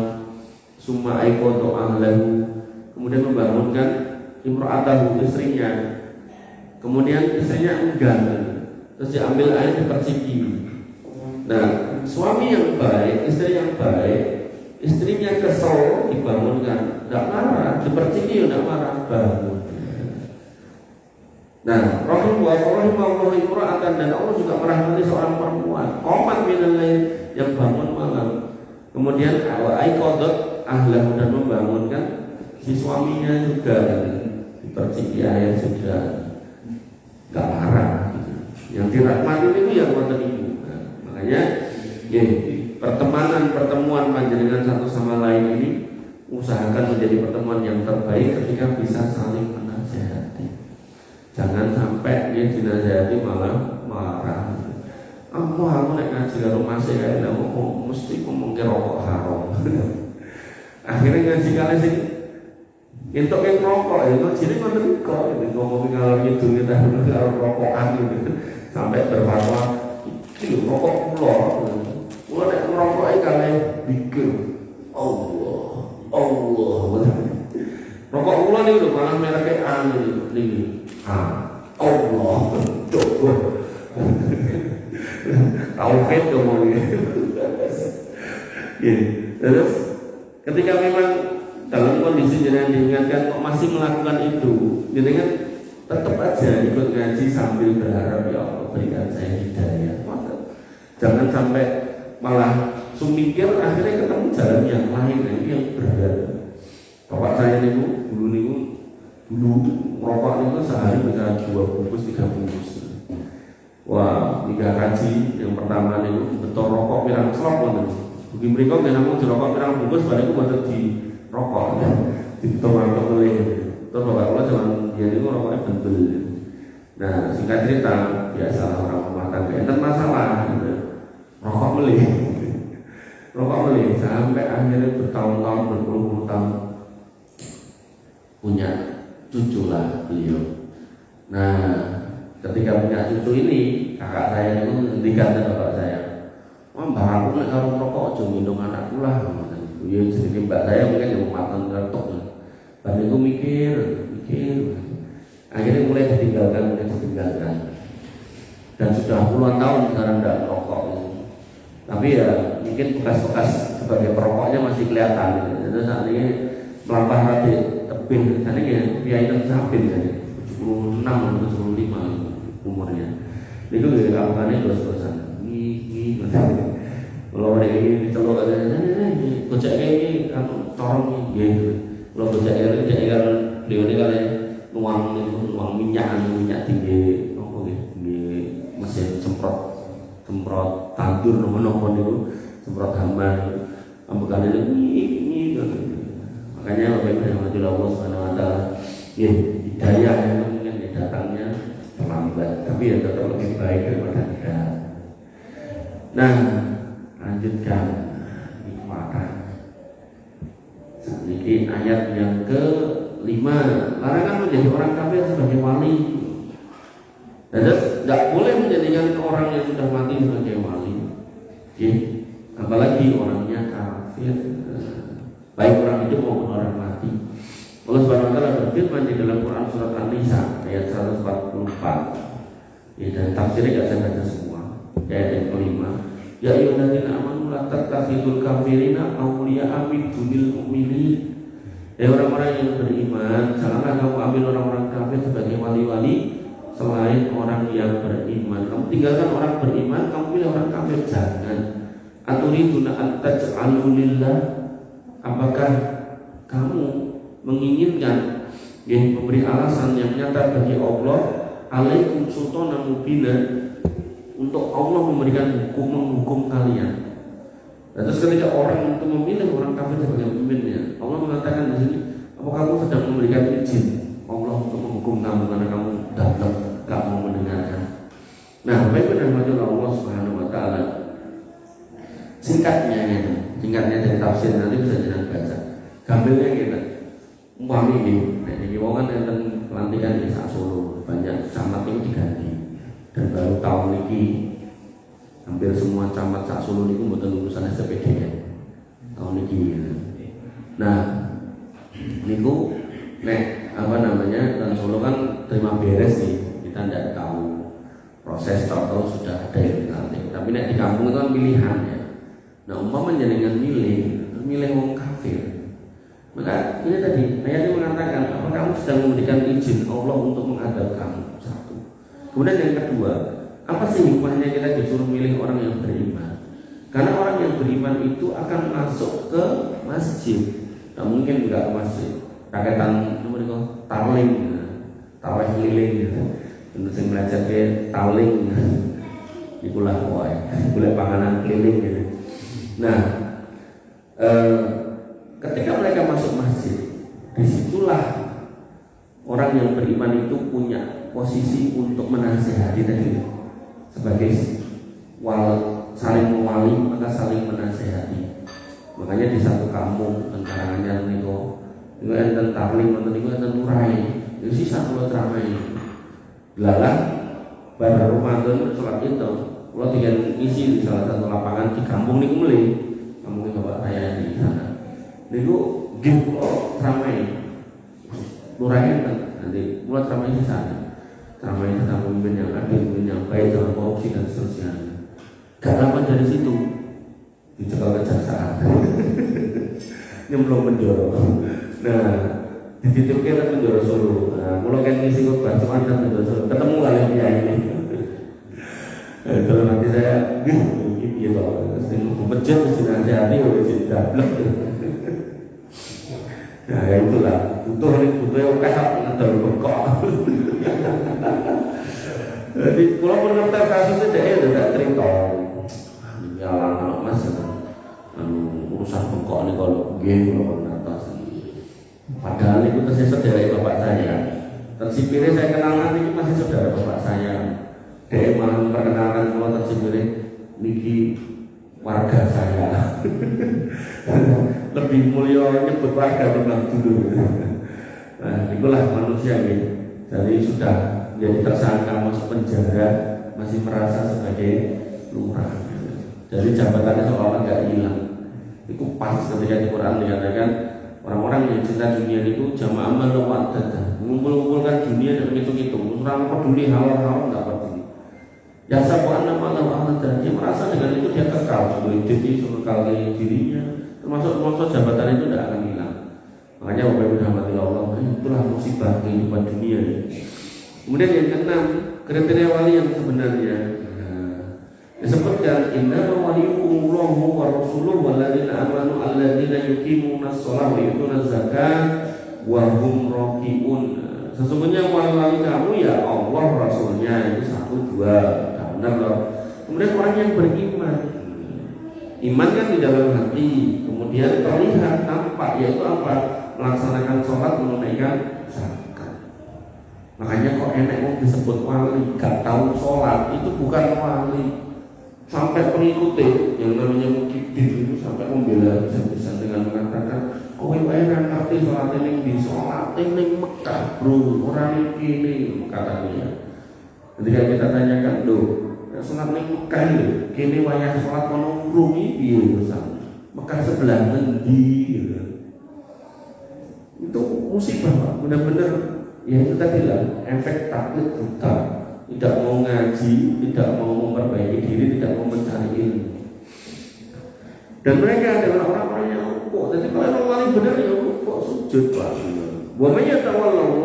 summa aiqadha ahlahu, kemudian membangunkan imra'atahu istrinya, kemudian istrinya enggan terus diambil air diperciki. Nah, suami yang baik, istri yang baik, istrinya kesel dibangunkan, tidak marah, diperciki tidak marah, bangun. Nah, rahimahullah imra'atan, dan Allah juga merahmati seorang perempuan qomat minal lail yang bangun malam, kemudian aiqadhat ahlahu, dan membangunkan si suaminya juga, diperciki air juga, gak marah. Yang dirahmati itu yang wonten ibu. Makanya pertemuan panjenengan satu sama lain ini usahakan menjadi pertemuan yang terbaik ketika bisa saling menasihati. Jangan sampai dia dinasihati malah marah. Aku nek ngaji karo masih kae mesti ngomong rokok haram. Akhirnya ngaji kali sing entuk yang rokok ya jadi ngoten kok ngomong kalau gitu kita harus rokokan gitu sampai berfatwa iki rokok kula nek ngrokoki kalih pikir Allah rokok kula niku malah mereke anu niki Allah coba tauhid ngomong gitu. Terus ketika memang dalam kondisi jenengan diingatkan kok masih melakukan itu, jenengan tetap aja ikut ngaji sambil berharap ya Allah berikan saya hidayah. Jangan sampai malah sumikir akhirnya ketemu jalan yang lain yang berbeda. Bapak saya niku dulu rokok niku sehari bisa 2 bungkus 3 bungkus. Wah, 3 kaji yang pertama niku betul rokok pirang slop ngoten. Mugi mriku nek namung dirokok pirang bungkus bariku boten di rokok ditolak oleh terus bapak kula jaman dia itu rokoknya bendel. Nah singkat cerita biasa orang rumah tangga enten masalah gitu. Rokok beli sampai akhirnya bertahun-tahun berpuluh-puluh tahun punya cucu lah beliau. Nah ketika punya cucu ini kakak saya itu ngendikan ke bapak saya, mbak aku nek karo rokok aja ngindung anakku lah. Ya jadi mbak saya mungkin yang makan retok ya. Pada itu mikir, akhirnya mulai ditinggalkan. Dan sudah puluhan tahun sekarang tidak merokok. Tapi ya mungkin bekas-bekas sebagai perokoknya masih kelihatan. Jadi saat ini melampah hati tebing. Karena ini dia itu sabin ya, 76 atau 75 umurnya. Itu dari kampanye terus-terusan. Kalau mereka ini dicelok aja, gojek ini kamu corong gitu. Kalau gojek ini kan dia ini kan nuang minyak tinggi, di mesin semprot tandur nomor itu semprot hama, ambekan ini. Makanya Bapak Ibu yang mati Allah Subhanahu Wa Taala, hidayah itu mungkin datangnya terlambat, tapi ya tetap lebih baik daripada tidak. Nah, lanjutkan nikmatan. Ini ayat yang ke-5, larangan menjadi orang kafir sebagai wali. Dan tidak boleh menjadikan orang yang sudah mati sebagai wali. Oke, apalagi orangnya kafir, baik orang hidup maupun orang mati. Allah Subhanahu wa taala berfirman di dalam Quran surat An-Nisa ayat 144. Ya, dan tafsirnya tidak saya baca semua. Ayat yang ke-5. Ya ayyuhalladzina amanu la tattakhidul kafirina awliya'a min dunil mu'minin. Ya orang-orang yang beriman, janganlah kamu ambil orang-orang kafir sebagai wali-wali selain orang yang beriman. Kamu tinggalkan orang beriman, kamu pilih orang kafir, jangan. Aturiduna an taj'alu lillah, apakah kamu menginginkan memberi alasan yang nyata bagi Allah alaikum sultanan mubina, untuk Allah memberikan hukum kalian. Nah, terus ketika orang itu memilih orang kafir sebagai pemimpinnya, Allah mengatakan di sini, apa kamu sedang memberikan izin Allah untuk menghukum kamu karena kamu datang gak mau mendengarkan? Nah, baik benar Allah Subhanahu wa taala. Singkatnya dari tafsir nanti bisa jangan baca. Gambarnya kita umpami ini wong kan enten pelantikan di Solo, banyak camat itu diganti. Dan baru tahun ini hampir semua camat sak Solo niku mboten lulusan SPDN tahun ini. Nah, niku dan Solo kan terima beres nih, kita tidak tahu proses tahu sudah ada yang dilantik. Tapi di kampung itu kan pilihan ya. Nah, umpama jenengan milih wong kafir, maka ini tadi ayatnya mengatakan apa kamu sedang memberikan izin Allah untuk mengadab kamu. Satu. Kemudian yang kedua, apa sih hikmahnya kita disuruh milih orang yang beriman? Karena orang yang beriman itu akan masuk ke masjid. Nah, mungkin juga ke masjid kaketan taling, taweh keliling gitu. Untuk saya belajar ke taling, ikulah boleh panganan keliling gitu. Nah, ketika mereka masuk masjid, disitulah orang yang beriman itu punya posisi untuk menasihati tadi sebagai saling mewali, maka saling menasihati. Makanya di satu kampung tentara itu enten tarling, enten nurai, itu sisa kalau teramai. Lalah pada Ramadan sholat itu, kalau tinggal isi di salah satu lapangan di kampung ini mulai, kampung bapak saya di sana. Niku game teramai, nurai nanti mulai teramai di sana. Teramai tentang pemimpin yang adil, pemimpin yang baik, jangan korupsi dan seterusnya. Gak lama dari situ dicekal kejaksaan. Nyemplung penjara. Nah, dititipkan ke penjara Solo. Nah, mulai kan ngisi khotbah cuman kan penjara Solo. Ketemu kalian dia ini. Kalau nanti saya gitu, masjid mesti hati-hati oleh cinta. Nah, ya itulah butuh yang kayak ngetel bengkok. Jadi kalau menurut kasusnya dia tidak cerita. Jalan anak mas, urusan bengkok ini kalau game atas. Padahal itu saya saudara bapak saya. Tersipirnya saya kenal nanti masih saudara bapak saya. Dia malah memperkenalkan kalau tersipirnya niki warga saya. Lebih mulia nyebut warga tentang dulu. Nah, itulah manusia ini. Jadi sudah jadi tersangka masuk penjara masih merasa sebagai lurah. Jadi jabatannya seolah nggak hilang. Itu pas ketika di Quran dikatakan orang-orang yang cinta dunia itu jamaah malawatan, mengumpul-kumpulkan dunia dan hitung-hitung. Orang peduli hal-hal nggak peduli. Ya sabuan nama Allah dan dia merasa dengan itu dia kekal, jadi kekal dirinya, termasuk jabatan itu tidak akan hilang. Makanya Bapak Ibu rahmati Allah, itulah musibah kehidupan dunia ini. Kemudian yang keenam, kriteria wali yang sebenarnya disebutkan inna waliyukumullahu wa rasuluhu walladzina amanu alladzina yuqimuna shalah wa yutuna zakat wa hum raqiun. Sesungguhnya wali kamu ya Allah Rasulnya, itu 1, 2. Benar loh. Kemudian orang yang beriman, iman kan di dalam hati, kemudian terlihat tampak, yaitu apa? Melaksanakan sholat, menunaikan zakat. Makanya kok enak mau disebut wali, gak tahu sholat, itu bukan wali. sampai pengikutnya yang namanya Mukibin itu sampai membela bisa dengan mengatakan kowe wae ra ngerti salat ning di salat ning Mekah bro, orang ini katanya. Ketika kita tanyakan, loh, salat ning Mekah lho, kene wayah salat kono ngrumi piye urusan? Mekah sebelah ngendi gitu. Itu musibah Pak, benar-benar ya itu tadi lah, efek taklid buta, tidak mau ngaji, tidak mau memperbaiki diri, tidak mau mencari ilmu. Dan mereka adalah orang-orang yang rukuk. Jadi kalau orang paling benar ya rukuk sujud Pak. Wa may yatawallahu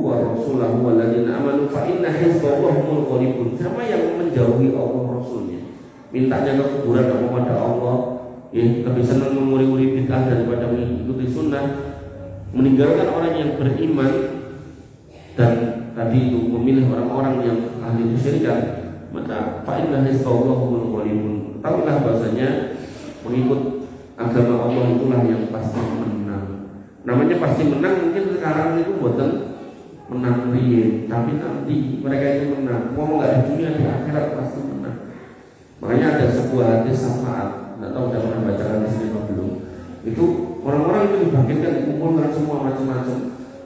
wa rasulahu walladzina amanu fa inna hizballahi humul ghalibun. Siapa yang menjauhi Allah Rasulnya, mintanya ke kuburan kepada Allah, ya lebih senang menguri-uri bid'ah daripada mengikuti sunnah, meninggalkan orang yang beriman dan tadi itu memilih orang-orang yang ahli kesyirikan, maka fa inna hizballahi humul ghalibun. Tahulah bahasanya mengikut agama Allah itulah yang pasti menang. Namanya pasti menang, mungkin sekarang itu buatan menang riye, tapi nanti mereka itu menang. Mau nggak di dunia, di akhirat pasti menang. Makanya ada sebuah hadis syafaat, nggak tahu sudah pernah baca hadis ini atau belum. Itu orang-orang itu dibangkitkan, dikumpulkan semua macam-macam.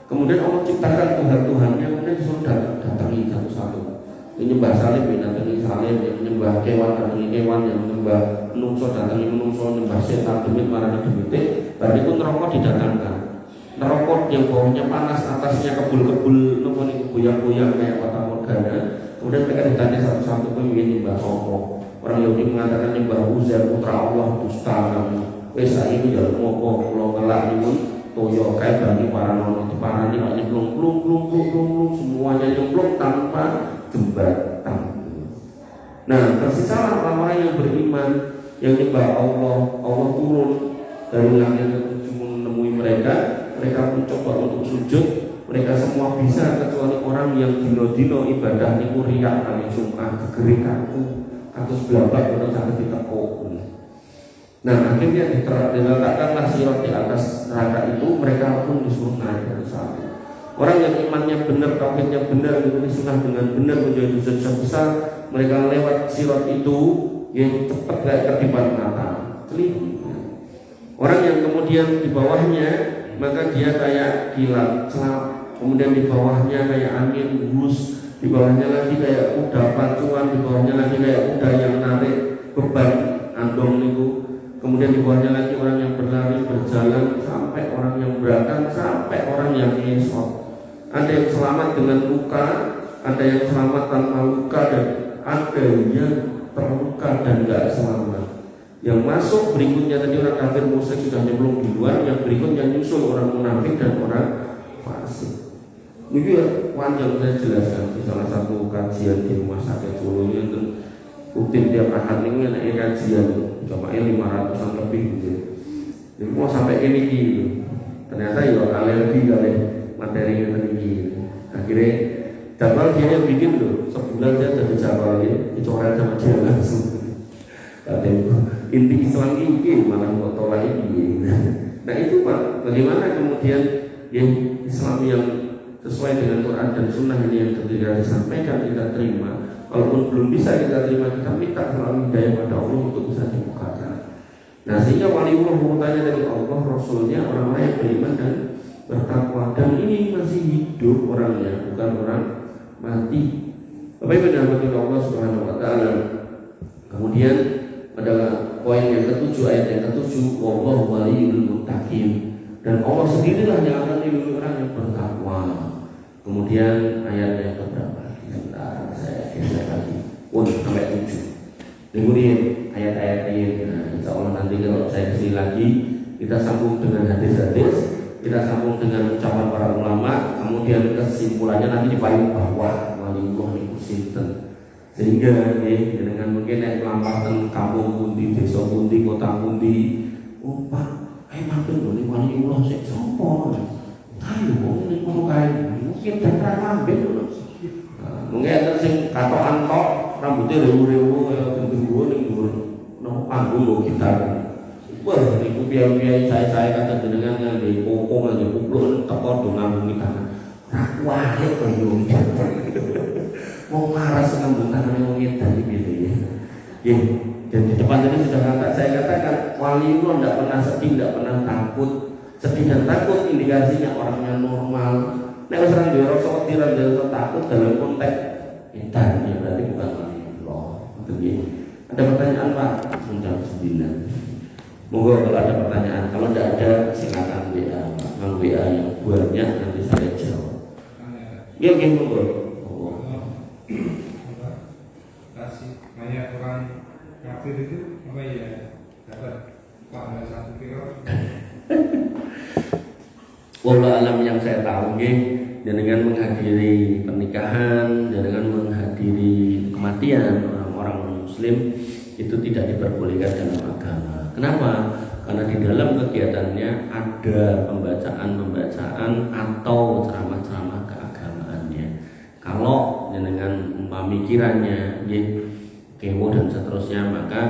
Kemudian Allah ciptakan Tuhan-Tuhannya, kemudian disuruh datangi satu-satu. Menyembah salib, datangi salib, menyembah kewan, datangi kewan, yang menyembah menungso, datangi menungso, menyembah setan, demit, marana, demite. Tadi itu neraka didatangkan. Neraka yang bawahnya panas, atasnya kebul-kebul, goyang-goyang kayak kota morgana. Kemudian mereka ditanya satu-satu, pengen nyembah sopo. Orang Yahudi mengatakan nyembah Uzair putra Allah, dusta kamu. Wesa ini jalan ngopo, kalau ngelak ini toyo kayak bagi para nono diparani pak nyemplung, semuanya nyemplung tanpa jembatan. Nah, persisalah orang-orang yang beriman, yang nyembah Allah turun dari langit ke menemui mereka mencoba untuk sujud, mereka semua bisa kecuali orang yang dino-dino ibadah niku riak kali Jumat gegerikanku kados blabak ora saged ditekuk. Nah, akhirnya diletakkanlah sirat di atas neraka itu, mereka pun disuruh naik dari sana. Orang yang imannya benar, tauhidnya benar, mengikuti sunnah dengan benar, menjadi dosa besar, mereka lewat sirat itu yang cepat kayak kedipan mata. Orang yang kemudian di bawahnya, maka dia kayak kilat, celap. Kemudian di bawahnya kayak angin bus, di bawahnya lagi kayak kuda pacuan, di bawahnya lagi kayak kuda yang narik beban andong niku. Kemudian di bawahnya lagi orang yang berlari, berjalan, sampai orang yang berangkat, sampai orang yang esok. Ada yang selamat dengan luka, ada yang selamat tanpa luka, dan ada yang terluka dan tidak selamat. Yang masuk berikutnya tadi orang kafir musyrik sudah nyemplung di luar, yang berikutnya nyusul orang munafik dan orang fasik. Ini ya panjang saya jelaskan di salah satu kajian di rumah sakit Solo ini tentang rutin tiap ahad ini ada kajian jamaahnya 500-an lebih gitu. Jadi mau sampai ini gitu. Ternyata ya alergi kali materi yang tinggi. Akhirnya jadwal dia yang bikin loh, sebulan saya jadi jadwalnya dicoret sama dia langsung. Katanya inti Islam ini malah mau tolak ini. Nah itu Pak, bagaimana kemudian yang Islam yang sesuai dengan Quran dan Sunnah ini yang ketika disampaikan kita terima, walaupun belum bisa kita terima, kita minta selalu hidayah pada Allah untuk bisa dibukakan. Nah sehingga waliullah urutannya dari Allah, Rasulnya, orang-orang yang beriman dan bertakwa, dan ini masih hidup orangnya, bukan orang mati. Bapak Ibu dan Allah Subhanahu Wa Taala. Kemudian pada poin yang ketujuh, ayat yang ketujuh, wallahu waliyul muttaqin, dan Allah sendirilah yang akan melindungi orang yang bertakwa. Kemudian ayat yang keberapa? Sebentar, saya geser lagi. Sampai 7. Kemudian ayat-ayat ini, nah, insya Allah nanti kalau saya kesini lagi, kita sambung dengan hadis-hadis, kita sambung dengan ucapan para ulama, kemudian kesimpulannya nanti di payung bawah waliullah niku sinten. Sehingga dengan mungkin yang melampahkan kampung pundi, desa pundi, kota pundi, oh Pak, mampir dulu waliullah sik sapa? Ayo wong ning kono kae. Mungkin datang ngambil dulu. Mungkin ada sing katokan tok, rambutnya rewu-rewu kaya gendruwo ning dhuwur nang panggung lho gitar. Wah, niku piye-piye saya kata jenengan ngangge kokong ngangge kupluk teko do ngambungi tangan. Wah, kok yo. mau marah senang tangan wong edan gitu ya. Ya, dan di depan tadi sudah saya katakan wali itu tidak pernah sedih, tidak pernah takut. Sedih dan takut indikasinya orangnya normal. Nek wis ra duwe rasa wedi, ra duwe rasa takut dalam konteks edan ya berarti bukan wali Allah. Begitu. Ada pertanyaan Pak? Jam 9. Monggo kalau ada pertanyaan. Kalau tidak ada silakan WA. Mang WA yang banyak nanti saya jawab. Ya, monggo. Banyak orang kafir itu apa ya dapat pahala 1 kilo. Wallahu alam, yang saya tahu dengan menghadiri pernikahan, dengan menghadiri kematian orang-orang muslim itu tidak diperbolehkan dalam agama. Kenapa? Karena di dalam kegiatannya ada pembacaan atau ceramah-ceramah keagamaannya. Kalau dengan pemikirannya kewo dan seterusnya, maka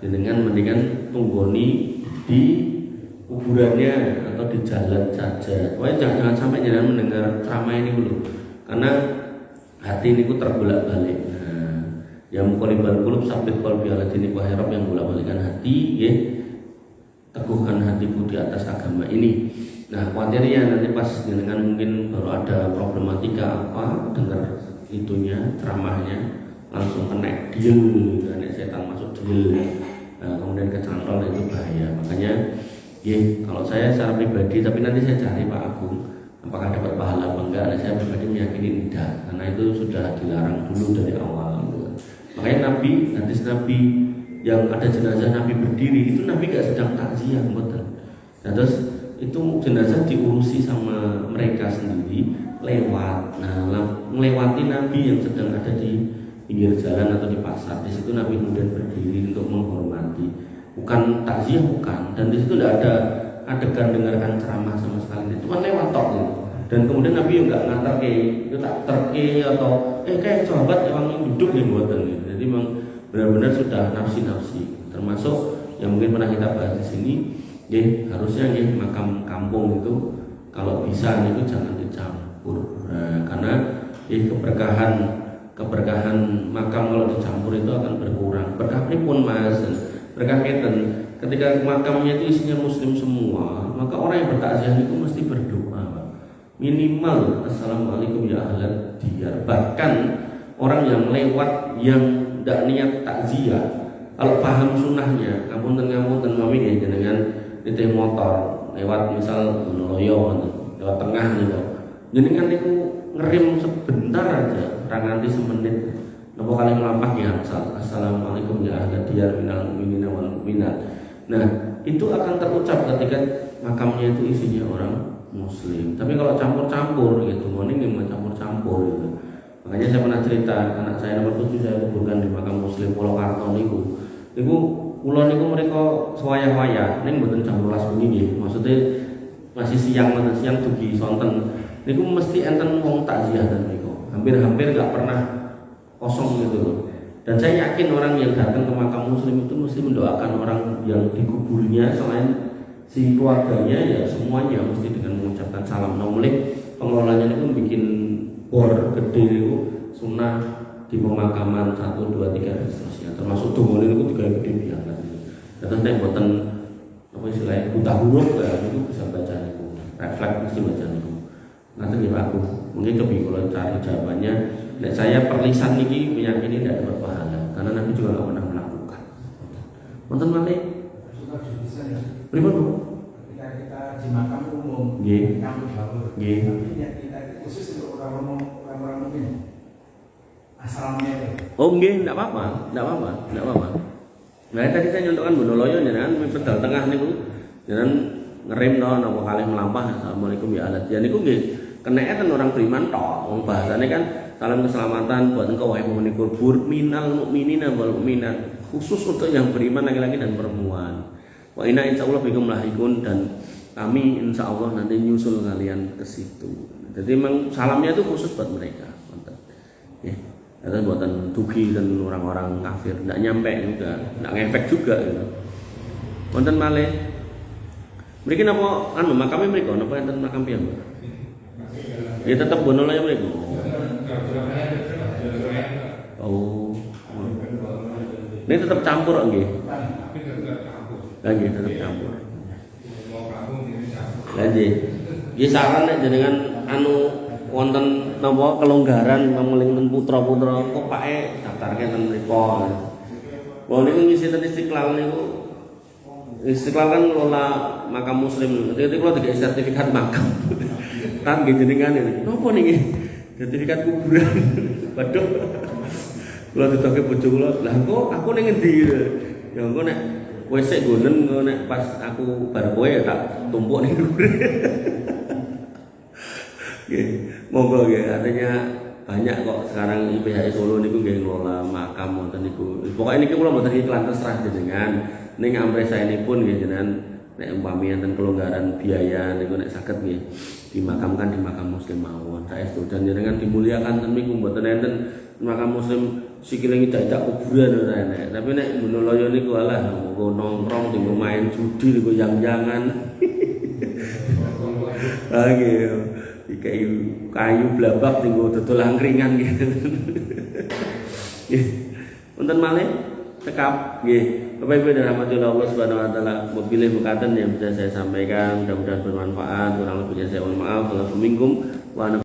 dengan mendingan tunggoni di kuburannya atau di jalan saja. Pokoknya jangan sampai jangan mendengar ceramah ini dulu, karena hati ini terbolak-balik. Nah, yang muqallibal qulub sabit qalbi ala dini wa hirab, yang bolak-balikan hati, ya, teguhkan hatiku di atas agama ini. Nah, khawatirnya nanti pas dengan mungkin baru ada problematika apa, dengar itunya ceramahnya langsung kena deal, karena setan masuk deal, nah, kemudian kecantol, itu bahaya. Makanya kalau saya secara pribadi, tapi nanti saya cari Pak Agung apakah dapat pahala apa enggak. Nah, saya pribadi meyakini tidak, karena itu sudah dilarang dulu dari awal. Makanya hadis Nabi yang ada jenazah Nabi berdiri itu Nabi gak sedang takziah, betul. Nah, terus itu jenazah diurusi sama mereka sendiri lewat. Nah, melewati Nabi yang sedang ada di pinggir jalan atau di pasar. Di situ Nabi kemudian berdiri untuk menghormati, bukan takziah, bukan. Dan di situ tidak ada adegan dengarkan ceramah sama sekali, cuma lewat tok gitu. Dan kemudian Nabi juga ngantar itu tak terke atau kayak sahabat yang duduk di buatan gitu. Jadi memang benar-benar sudah nafsi-nafsi. Termasuk yang mungkin pernah kita bahas di sini, harusnya makam kampung itu kalau bisa itu jangan dicampur. Nah, karena keberkahan makam kalau dicampur itu akan berkurang. Berkah pun Mas, berkah ngeten. Ketika makamnya itu isinya muslim semua, maka orang yang bertakziah itu mesti berdoa, Pak. Minimal assalamualaikum ya ahlan diyar. Bahkan orang yang lewat yang tidak niat takziah, kalau paham sunnahnya, ngapunten mami dengan nitih motor lewat misal Loyo lewat tengah gitu, jenengan itu ngerim sebentar aja, nganti semenit, nopo kali melampah ya assalamualaikum ya ahlan diyar minal mu'minina wal mu'minat. Nah, itu akan terucap ketika makamnya itu isinya orang muslim. Tapi kalau campur-campur gitu, morning memang campur-campur gitu. Makanya saya pernah cerita, anak saya nomor 7 saya kuburkan di makam muslim Purwokerto niku. Niku kula niku mereka sewayah-wayah, ning mboten jam 12 bengi nggih. Maksudnya masih siang dugi sonten. Niku mesti enten wong takziah dan niku. Hampir-hampir enggak pernah kosong gitu loh. Dan saya yakin orang yang datang ke makam muslim itu mesti mendoakan orang yang dikuburnya, selain si keluarganya ya semuanya mesti dengan mengucapkan salam. Nomlik pengelolanya itu bikin bor gede itu sunnah di pemakaman 1, 2, 3 dan seterusnya. Termasuk dumone itu juga gede banget. Terus nek boten apa istilahnya buta huruf ya itu bisa baca niku. Refleks mesti baca niku. Nanti nggih Pak, mungkin coba kalau cari jawabannya. Nek saya perlisan niki meyakini tidak dapat pahala karena Nabi juga nggak pernah melakukan. Wonten malih? Pripun Bu? Ketika kita di makam umum, kampung dapur. Tapi kita khusus untuk orang mukmin. Asalnya. Oh nggih, enggak apa-apa. Nah, tadi saya nyontokan Bu Noloyo jenengan pedal tengah niku. Jenengan ngerem napa kalih melampah assalamualaikum ya alat. Ya niku nggih keneken orang beriman tok. Wong bahasane kan salam keselamatan buat engkau wahai penghuni kubur minal mukminina wal mukminat, khusus untuk yang beriman laki-laki dan perempuan. Wa inna insyaallah bikum lahikun, dan kami insyaallah nanti nyusul kalian ke situ. Jadi memang salamnya itu khusus buat mereka. Ya. Itu buatan dugi dan orang-orang kafir, enggak nyampe juga, enggak ngefek juga gitu. Wonten malih. Mriki napa makame mriku napa enten makam piyambak? Ya tetep bono ya mriku. Ini tetap campur nggih. Tapi tetap kampus. Lah nggih tetap campur. Mau kampung ini campur. Lah nggih. Nggih saran nek jenengan anu wonten napa kelonggaran pameling putra-putra kok pake daftarke ten mriku. Wong niku ngisi ten Istiqlal niku Istiqlal kan ngelola makam muslim. Nanti kalau dikasih sertifikat makam. Kan nggih jenengan ini. Napa niki? Sertifikat kuburan. Waduh. Kula ditoke bojo kula, "Lah engko aku ning endi?" Ya engko nek wis sik gonen engko nek pas aku bar kowe ya tak tumpuk ning dhuwur. Nggih, monggo nggih artinya banyak kok sekarang IPHI Solo niku nggih ngelola makam wonten niku. Pokoke niki kula mboten iklan terserah jenengan. Ning ampresaenipun nggih jenengan nek umpami enten kelonggaran biaya niku nek saged nggih dimakamkan di makam muslim mawon. Saestu dan jenengan dimuliakan ten niku mboten enten makam muslim sikile ngidak-idak kuburan ora enek. Tapi nek menoloyo niku alah nggo nongkrong tinggo main judi tinggo yang-jangan. Ah nggih. Dikai kayu blabak tinggo dodol angkringan gitu. Nggih. Wonten malih cekap nggih. Bapak Ibu dan rahmatullah Allah Subhanahu wa taala, pilih mekaten yang bisa saya sampaikan, mudah-mudahan bermanfaat. Kurang lebihnya saya mohon maaf. Wassalamualaikum warahmatullahi wabarakatuh.